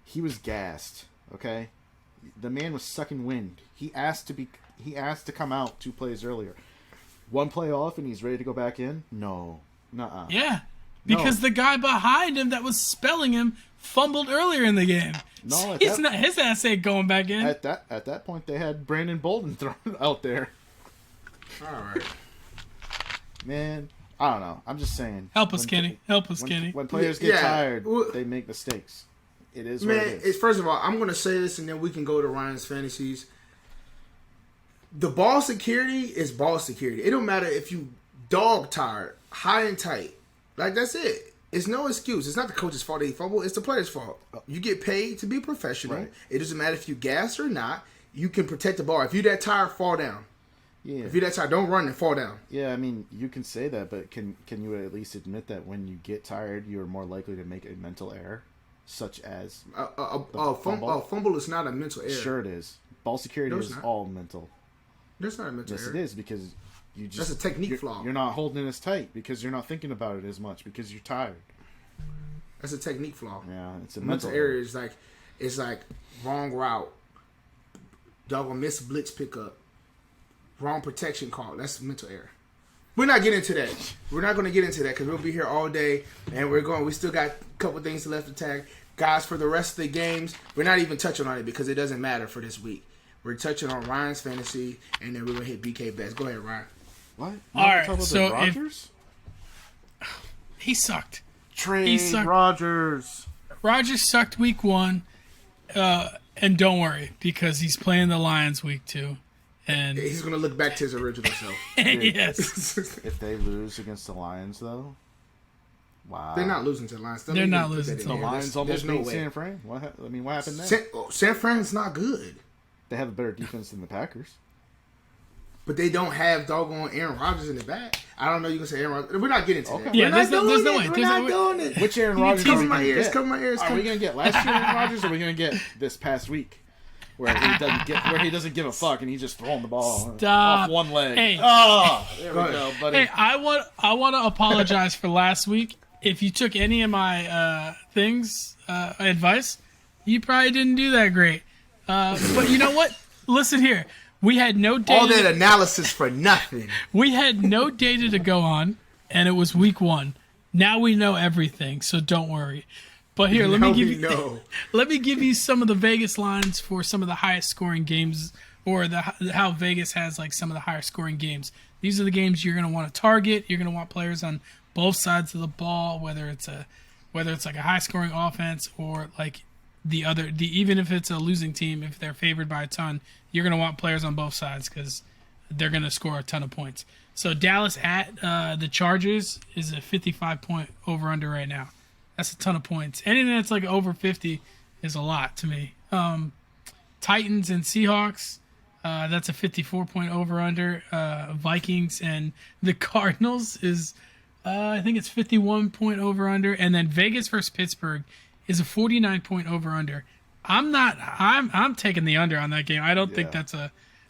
He was gassed. Okay, the man was sucking wind. He asked to come out 2 plays earlier. 1 play off and he's ready to go back in? No. Nuh-uh. Yeah, because No. the guy behind him that was spelling him fumbled earlier in the game. No, His ass ain't going back in. At that point, they had Brandon Bolden thrown out there. All right. Man, I don't know. I'm just saying. Help us, Kenny. Help us, Kenny. When players get Yeah. tired, Well, they make mistakes. It is Man, what it is. first of all, I'm going to say this, and then we can go to Ryan's fantasies. The ball security is ball security. It don't matter if you dog tired, high and tight. Like, that's it. It's no excuse. It's not the coach's fault that he fumbled. It's the player's fault. You get paid to be professional. Right. It doesn't matter if you gas or not. You can protect the ball. If you're that tired, fall down. Yeah. If you're that tired, don't run and fall down. Yeah, I mean, you can say that, but can you at least admit that when you get tired, you're more likely to make a mental error, such as Fumble is not a mental error. Sure it is. Ball security No, it's is not. all mental. That's not a mental Yes, error. it is, because you just That's a technique you're, flaw. You're not holding it as tight because you're not thinking about it as much because you're tired. That's a technique flaw. Yeah, it's a Mental mental error is like wrong route, dog miss blitz pickup, wrong protection call. That's mental error. We're not getting into that. We're not going to get into that because we'll be here all day, and we still got a couple things left to tag. Guys, for the rest of the games, we're not even touching on it because it doesn't matter for this week. We're touching on Ryan's fantasy, and then we're going to hit BK best. Go ahead, Ryan. What? All right, so Rodgers? he sucked. Trade sucked. Rodgers. Rodgers sucked week 1, and don't worry because he's playing the Lions week 2, and He's going to look back to his original self. yes, If they lose against the Lions, though, wow. They're not losing to the Lions. They're not losing to The the Lions almost There's no beat way. San Fran. What happened there? San Fran's not good. They have a better defense than the Packers. But they don't have doggone Aaron Rodgers in the back. I don't know. You can say Aaron Rodgers. We're not getting to that. Yeah, We're there's not no doing way. it. We're There's not no doing it. Which Aaron Rodgers are Cover we my going to ears. get? Cover my ears. Are we going to get last year Aaron Rodgers, or are we going to get this past week, where he doesn't give a fuck and he's just throwing the ball Stop. off one leg? Hey. There we go, buddy. Hey, I want to apologize for last week. If you took any of my advice, you probably didn't do that great. But you know what? Listen here. We had no data. All that analysis for nothing. We had no data to go on, and it was week 1. Now we know everything, so don't worry. But here, let me give you some of the Vegas lines for some of the highest scoring games, or how Vegas has like some of the higher scoring games. These are the games you're going to want to target. You're going to want players on both sides of the ball, whether it's a whether it's like a high-scoring offense or like even if it's a losing team, if they're favored by a ton, you're going to want players on both sides because they're going to score a ton of points. So Dallas at the Chargers is a 55-point over-under right now. That's a ton of points. Anything that's like over 50 is a lot to me. Titans and Seahawks, that's a 54-point over-under. Vikings and the Cardinals is, I think it's 51-point over-under. And then Vegas versus Pittsburgh is a 49-point over/under. I'm taking the under on that game. I don't think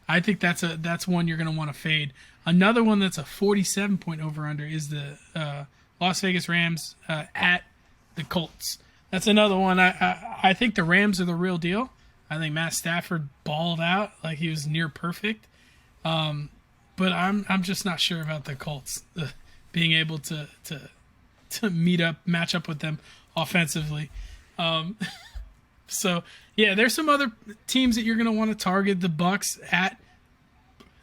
I think that's one you're going to want to fade. Another one that's a 47-point over/under is the Las Vegas Rams at the Colts. That's another one. I think the Rams are the real deal. I think Matt Stafford balled out like he was near perfect. But I'm just not sure about the Colts being able to match up with them offensively. So yeah, there's some other teams that you're going to want to target. The Bucks at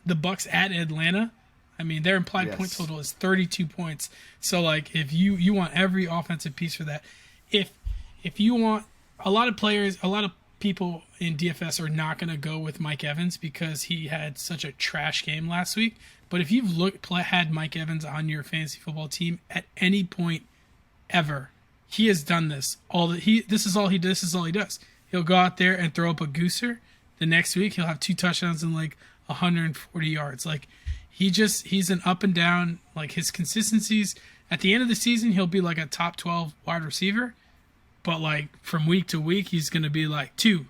Atlanta. I mean, their implied point total is 32 points. So like, if you want every offensive piece for that, if you want a lot of people in DFS are not going to go with Mike Evans because he had such a trash game last week. But if you've had Mike Evans on your fantasy football team at any point ever, he has done this. This is all he does. He'll go out there and throw up a gooser. The next week he'll have 2 touchdowns and like 140 yards. Like he's an up and down. Like his consistencies at the end of the season, he'll be like a top 12 wide receiver. But like from week to week, he's gonna be like 2,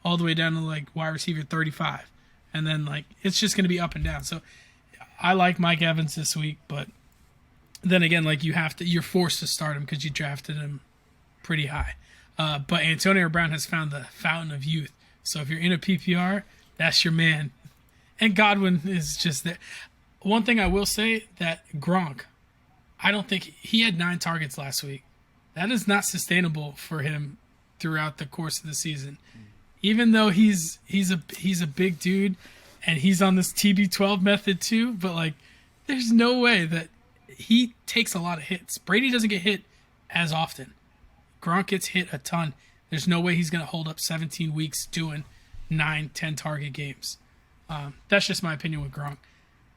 all the way down to like wide receiver 35, and then like it's just gonna be up and down. So I like Mike Evans this week, but then again, like you're forced to start him because you drafted him pretty high. But Antonio Brown has found the fountain of youth. So if you're in a PPR, that's your man. And Godwin is just there. One thing I will say, that Gronk, I don't think he had 9 targets last week. That is not sustainable for him throughout the course of the season. Even though he's a big dude and he's on this TB12 method too, but like there's no way that he takes a lot of hits. Brady doesn't get hit as often. Gronk gets hit a ton. There's no way he's going to hold up 17 weeks doing 9, 10 target games. That's just my opinion with Gronk.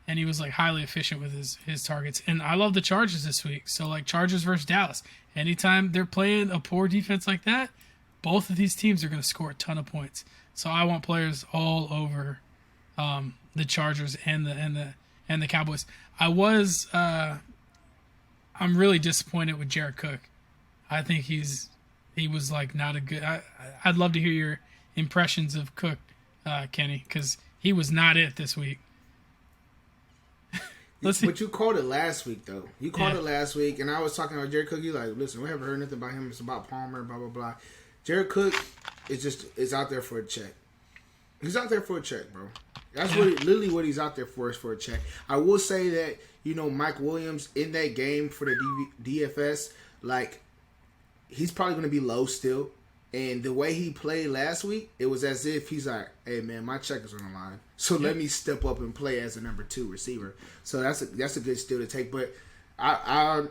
And he was like highly efficient with his targets. And I love the Chargers this week. So like Chargers versus Dallas. Anytime they're playing a poor defense like that, both of these teams are going to score a ton of points. So I want players all over the Chargers and the Cowboys. I'm really disappointed with Jared Cook. I think he was like not a good. I'd love to hear your impressions of Cook, Kenny, because he was not it this week. But you called it last week, though. You called it last week, and I was talking about Jared Cook. You like, listen, we haven't heard nothing about him. It's about Palmer, blah blah blah. Jared Cook is out there for a check. He's out there for a check, bro. That's literally what he's out there for, is for a check. I will say that, Mike Williams in that game for the DFS, like, he's probably going to be low still. And the way he played last week, it was as if he's like, hey, man, my check is on the line. So let me step up and play as a number 2 receiver. So that's a good steal to take. But I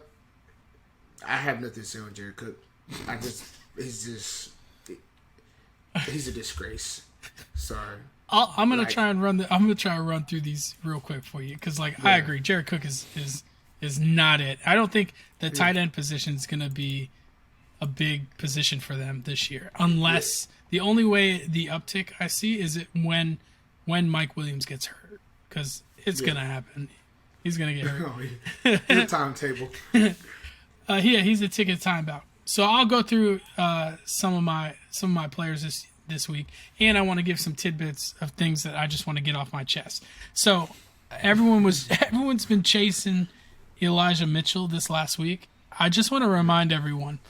have nothing to say on Jared Cook. He's a disgrace. Sorry. I'm gonna try and run through these real quick for you because, I agree, Jared Cook is not it. I don't think the tight end position is gonna be a big position for them this year, unless the only way the uptick I see is it when Mike Williams gets hurt, because it's gonna happen. He's gonna get hurt. The timetable. He's a ticket time out. So I'll go through some of my players this week, and I want to give some tidbits of things that I just want to get off my chest. So everyone's been chasing Elijah Mitchell this last week. I just want to remind everyone,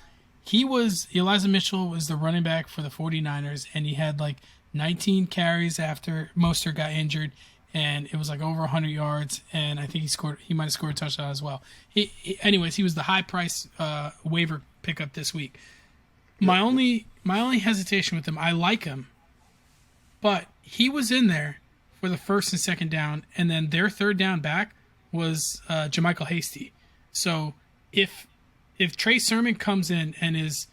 Elijah Mitchell was the running back for the 49ers, and he had like 19 carries after Mostert got injured, and it was like over 100 yards, and I think he might have scored a touchdown as well. Anyways, he was the high price waiver pickup this week. My only hesitation with him, I like him, but he was in there for the first and second down, and then their third down back was Jermichael Hasty. So if if Trey Sermon comes in and is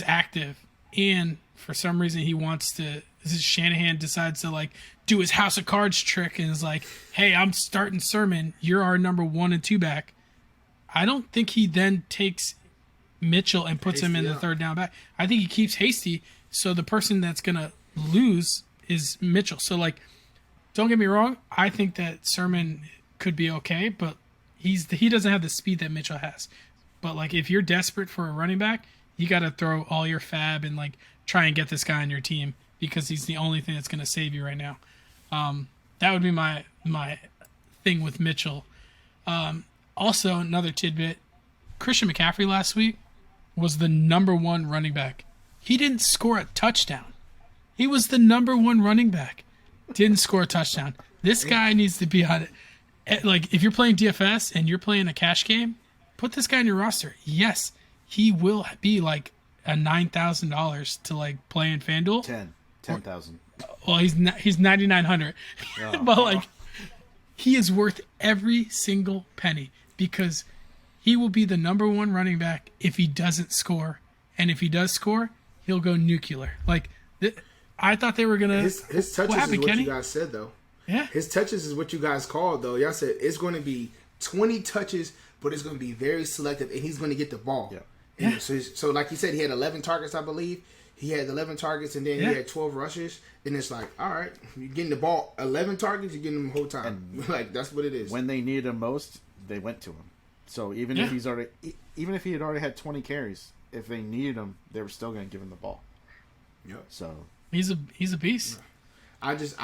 active, and for some reason he wants to, Shanahan decides to like do his House of Cards trick and is like, hey, I'm starting Sermon, you're our number 1 and 2 back. I don't think he then takes Mitchell and puts him in the third down back. I think he keeps Hasty, so the person that's gonna lose is Mitchell. So like, don't get me wrong, I think that Sermon could be okay, but he doesn't have the speed that Mitchell has. But like, if you're desperate for a running back, you got to throw all your fab and like try and get this guy on your team because he's the only thing that's going to save you right now. That would be my thing with Mitchell. Also, another tidbit: Christian McCaffrey last week was the number 1 running back. He didn't score a touchdown. He was the number 1 running back. Didn't score a touchdown. This guy needs to be on it. Like, if you're playing DFS and you're playing a cash game, put this guy on your roster. Yes, he will be like a $9,000 to like play in FanDuel. 10,000. Well, he's 9,900, but like, he is worth every single penny because he will be the number 1 running back if he doesn't score, and if he does score, he'll go nuclear. Like, I thought they were gonna. His touches happened, is what Kenny? you guys said though. Yeah, His touches is what you guys called though. Y'all said it's going to be 20 touches, but it's going to be very selective, and he's going to get the ball. Yeah. And so like you said, he had 11 targets, I believe. He had 11 targets, and then he had 12 rushes. And it's like, all right, you're getting the ball 11 targets, you're getting them the whole time. And like, that's what it is. When they needed him most, they went to him. So even if he had already had 20 carries, if they needed him, they were still going to give him the ball. Yeah. So he's a beast. I'll just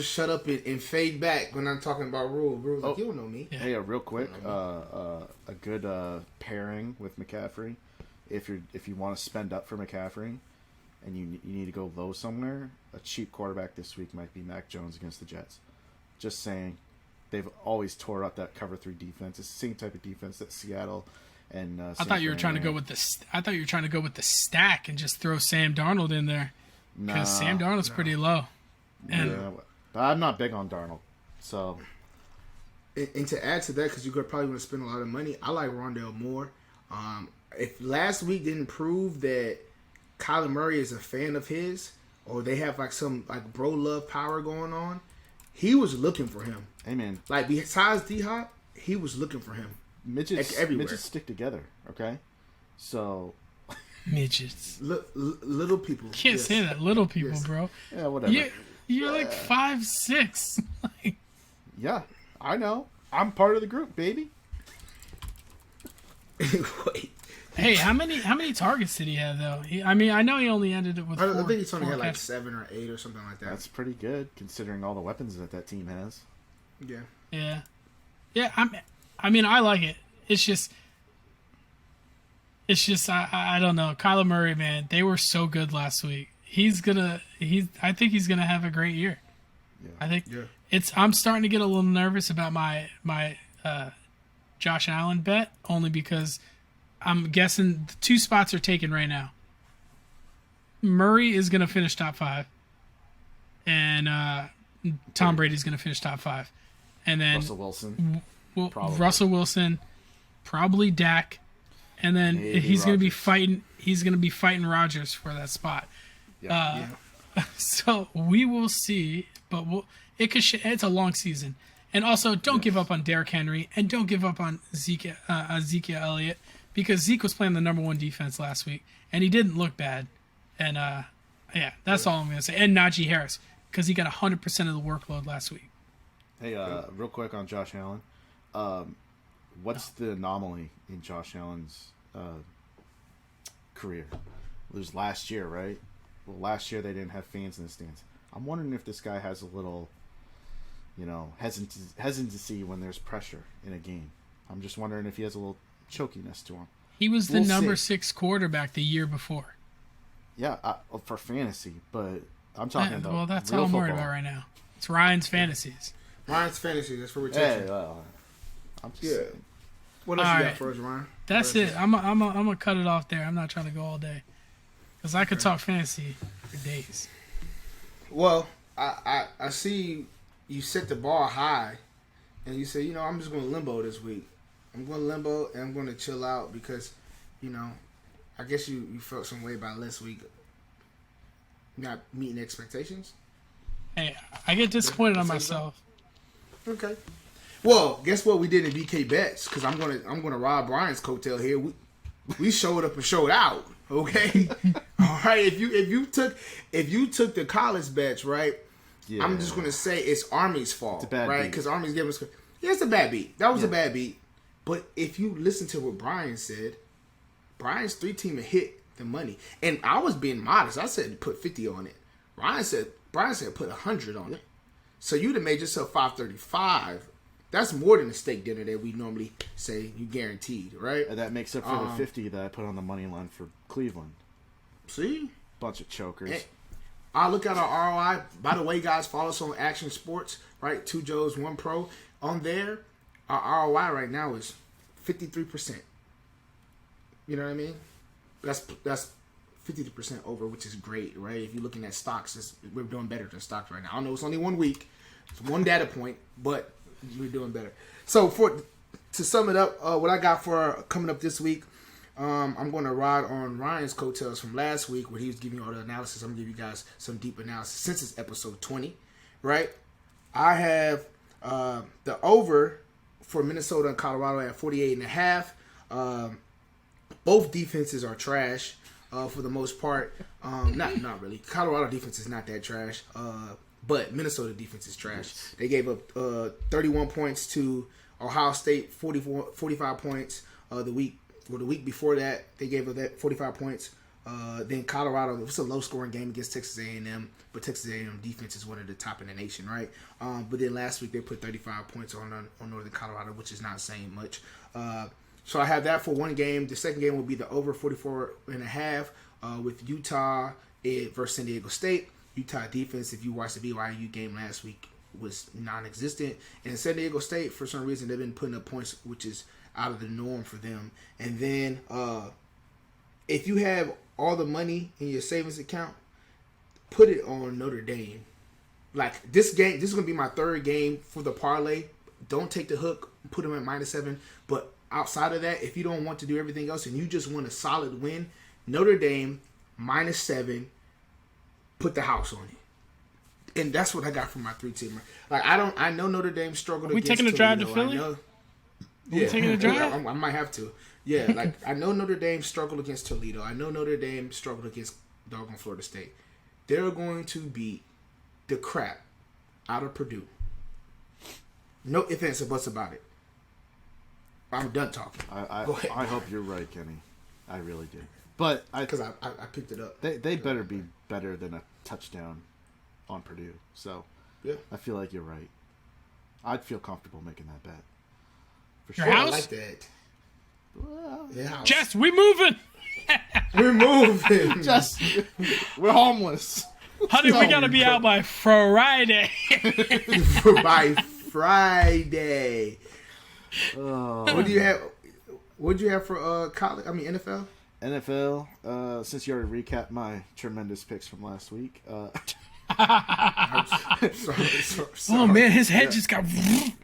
shut up and fade back when I'm talking about rules. Rules, like, you don't know me. Yeah. Hey, real quick, a good pairing with McCaffrey. If you want to spend up for McCaffrey, and you need to go low somewhere, a cheap quarterback this week might be Mac Jones against the Jets. Just saying, they've always tore up that cover 3 defense. It's the same type of defense that Seattle and. I thought you were trying to go with the stack and just throw Sam Darnold in there because Sam Darnold's pretty low. And but I'm not big on Darnold, so. And to add to that, because you could probably want to spend a lot of money, I like Rondale Moore. If last week didn't prove that Kyler Murray is a fan of his, or they have like some like bro love power going on, he was looking for him. Amen. Like, besides D-Hop, he was looking for him. Midgets everywhere. Midgets stick together, okay? So. Midgets. Little people. Can't say that. Little people, bro. Yeah, whatever. You're like 5'6". Like, yeah, I know. I'm part of the group, baby. Wait. hey, how many targets did he have though? I mean, I know he only ended it with. I think he's only 4 had like catches. 7 or 8 or something like that. That's pretty good considering all the weapons that team has. Yeah. Yeah. I mean, I like it. It's just I don't know. Kyler Murray, man, they were so good last week. I think he's gonna have a great year. Yeah. I think I'm starting to get a little nervous about my Josh Allen bet, only because I'm guessing the 2 spots are taken right now. Murray is gonna finish top 5, and Tom Brady's gonna finish top 5, and then Russell Wilson, Russell Wilson, probably Dak, and then Maybe he's gonna be Rodgers. fighting. He's gonna be fighting Rodgers for that spot. So we will see, but it's a long season, and also don't give up on Derrick Henry, and don't give up on Ezekiel Elliott, because Zeke was playing the number 1 defense last week, and he didn't look bad, and that's all I'm gonna say. And Najee Harris, because he got 100% of the workload last week. Hey, real quick on Josh Allen. What's the anomaly in Josh Allen's career? It was last year, right? Well, last year they didn't have fans in the stands. I'm wondering if this guy has a little, hesitancy when there's pressure in a game. I'm just wondering if he has a little chokiness to him. He was the We'll number see. 6 quarterback the year before. Yeah, for fantasy, but I'm talking about Well, that's real all I'm worried football. about right now. It's Ryan's fantasies. Ryan's fantasy. That's what we're Hey, taking. I'm just Yeah. saying. What else All you right. got for us, Ryan? That's What it. else I'm gonna cut it off there. I'm not trying to go all day, because I could talk fantasy for days. Well, I see you set the bar high, and you say, I'm just going to limbo this week. I'm going limbo, and I'm going to chill out because, I guess you felt some way about last week not meeting expectations. Hey, I get disappointed on myself. Okay. Well, guess what we did in BK Bets? Because I'm gonna rob Brian's coattail here. We showed up and showed out. Okay. All right. If you took the college bets, right? Yeah. I'm just gonna say it's Army's fault, right? Because Army's giving us. Yeah, it's a bad beat. That was a bad beat. But if you listen to what Brian said, Brian's 3-teamer hit the money, and I was being modest. I said put 50 on it. Brian said put 100 on it. So you'd have made yourself 535. That's more than the steak dinner that we normally say you guaranteed, right? And that makes up for the 50 that I put on the money line for Cleveland. See? Bunch of chokers. And I look at our ROI. By the way, guys, follow us on Action Sports, right? 2 Joes, 1 Pro. On there, our ROI right now is 53%. You know what I mean? That's 52% over, which is great, right? If you're looking at stocks, we're doing better than stocks right now. I know it's only 1 week. It's 1 data point, but we're doing better. So to sum it up, what I got for coming up this week, I'm going to ride on Ryan's coattails from last week where he was giving you all the analysis. I'm going to give you guys some deep analysis since it's episode 20, right? I have the over for Minnesota and Colorado at 48.5. Both defenses are trash for the most part. Not really. Colorado defense is not that trash. But Minnesota defense is trash. Yes. They gave up 31 points to Ohio State, 45 points the week before that. They gave up that 45 points. Then Colorado, it was a low-scoring game against Texas A&M, but Texas A&M defense is one of the top in the nation, right? But then last week they put 35 points on Northern Colorado, which is not saying much. So I have that for one game. The second game will be the over 44.5 with Utah versus San Diego State. Utah defense, if you watched the BYU game last week, was non-existent. And San Diego State, for some reason, they've been putting up points, which is out of the norm for them. And then if you have all the money in your savings account, put it on Notre Dame. Like, this game, this is going to be my third game for the parlay. Don't take the hook, put them at -7. But outside of that, if you don't want to do everything else and you just want a solid win, Notre Dame, -7, put the house on it. And that's what I got from my 3-teamer. Like, I know Notre Dame struggled against Toledo. We taking a drive to Philly? Yeah. We taking a drive? I might have to. Yeah, like, I know Notre Dame struggled against Toledo. I know Notre Dame struggled against doggone Florida State. They're going to beat the crap out of Purdue. No ifs, ands, or buts about it. I'm done talking. I hope you're right, Kenny. I really do. But because I picked it up. They better be better than a touchdown on Purdue. So yeah, I feel like you're right. I'd feel comfortable making that bet. For Your sure. house? I like that. Well, Yeah, Jess, we moving. we're moving. just we're homeless. Honey, we gotta be out by Friday. By Friday. What do you have? What did you have for college? I mean NFL. NFL. Since you already recapped my tremendous picks from last week. Sorry. Oh man, his head just got.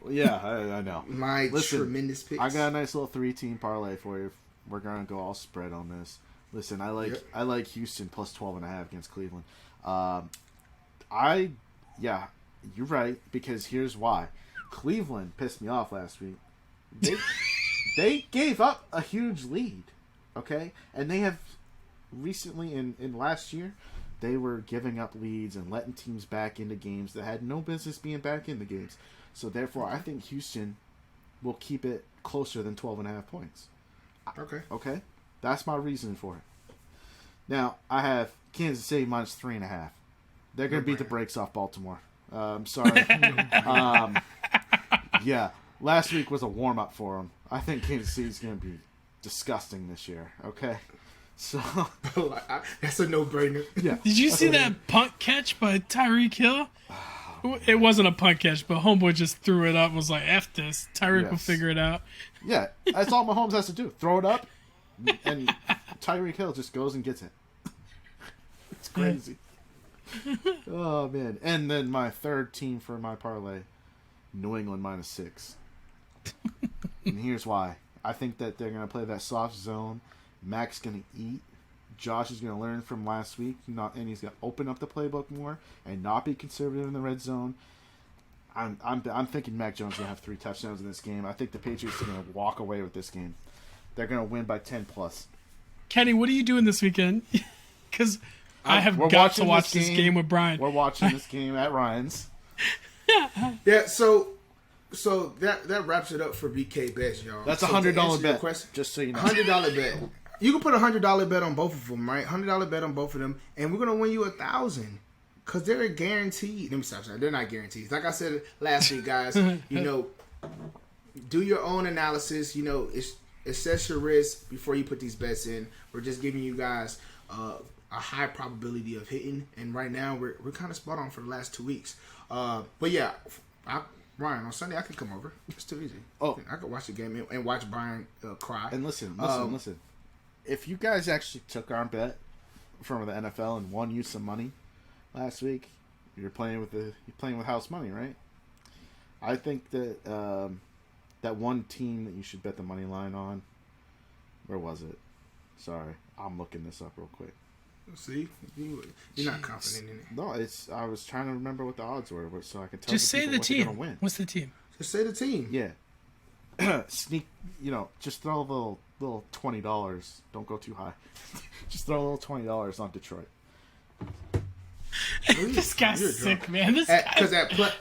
Yeah, I know. My tremendous picks. I got a nice little 3-team parlay for you. We're gonna go all spread on this. Listen, I like Houston plus 12.5 against Cleveland. You're right, because here's why. Cleveland pissed me off last week. They gave up a huge lead, okay? And they have recently, in last year, they were giving up leads and letting teams back into games that had no business being back in the games. So therefore, I think Houston will keep it closer than 12.5 points. Okay? That's my reason for it. Now, I have Kansas City minus 3.5. They're going to beat the brakes off Baltimore. I'm sorry. Yeah, last week was a warm-up for them. I think Kansas City's going to be disgusting this year, okay? So that's a no-brainer. Yeah. Did you see that punt catch by Tyreek Hill? It wasn't a punt catch, but homeboy just threw it up and was like, F this. Tyreek will figure it out. Yeah, that's all Mahomes has to do. Throw it up, and Tyreek Hill just goes and gets it. It's crazy. Oh, man. And then my third team for my parlay, New England minus 6. And here's why. I think that they're going to play that soft zone. Mac's going to eat. Josh is going to learn from last week, and he's going to open up the playbook more and not be conservative in the red zone. I'm thinking Mac Jones is going to have 3 touchdowns in this game. I think the Patriots are going to walk away with this game. They're going to win by 10 plus. Kenny, what are you doing this weekend? Because I have got to watch this game with Brian. We're watching this game at Ryan's. Yeah, so that wraps it up for BK Bets, y'all. That's a So $100 bet. Just so you know. $100 bet. You can put a $100 bet on both of them, right? $100 bet on both of them, and we're gonna win you $1,000 because they're guaranteed. Let me stop saying they're not guaranteed. Like I said last week, guys, do your own analysis. Assess your risk before you put these bets in. We're just giving you guys a high probability of hitting, and right now we're kind of spot on for the last 2 weeks. But yeah, Ryan, on Sunday I can come over. It's too easy. Oh, I could watch the game and watch Brian cry. And listen. If you guys actually took our bet from the NFL and won you some money last week, you're playing with house money, right? I think that that one team that you should bet the money line on. Where was it? Sorry, I'm looking this up real quick. See, you're not confident in it. No, I was trying to remember what the odds were, so I could tell. Just say the team. team. What's the team? Just say the team. Yeah. Sneak. Just throw a little $20. Don't go too high. Just throw a little $20 on Detroit. This guy's sick, man. Because at plus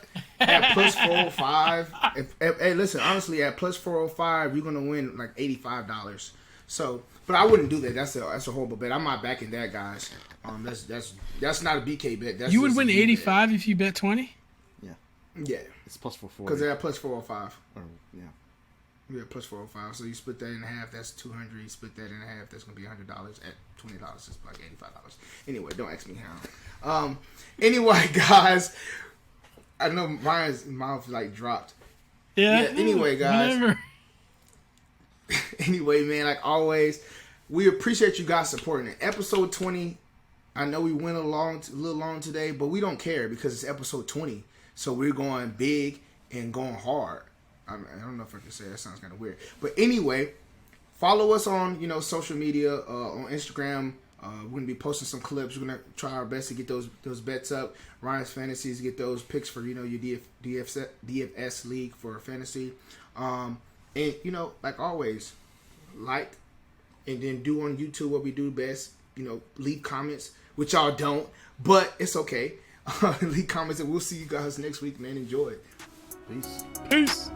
405, hey, listen, honestly, at plus 405, you're gonna win like $85. So, but I wouldn't do that. That's a horrible bet. I'm not backing that, guys. That's not a BK bet. That's you would win 85 if you bet 20. Yeah, it's plus 440 because they're at plus 405. Yeah. Yeah, plus 405. So you split that in half, that's $200. You split that in half, that's gonna be $100. At $20, it's like $85. Anyway, don't ask me how. Anyway, guys, I know Ryan's mouth like dropped. Yeah. Anyway, guys. Whatever. Anyway, man, like always, we appreciate you guys supporting it. Episode 20. I know we went a little long today, but we don't care because it's episode 20. So we're going big and going hard. I don't know if I can say that. Sounds kind of weird. But anyway, follow us on social media, on Instagram. We're going to be posting some clips. We're going to try our best to get those bets up. Ryan's Fantasies, get those picks for, your DFS league for fantasy. And, like always, like, and then do on YouTube what we do best. Leave comments, which y'all don't, but it's okay. Leave comments, and we'll see you guys next week, man. Enjoy. Peace. Peace.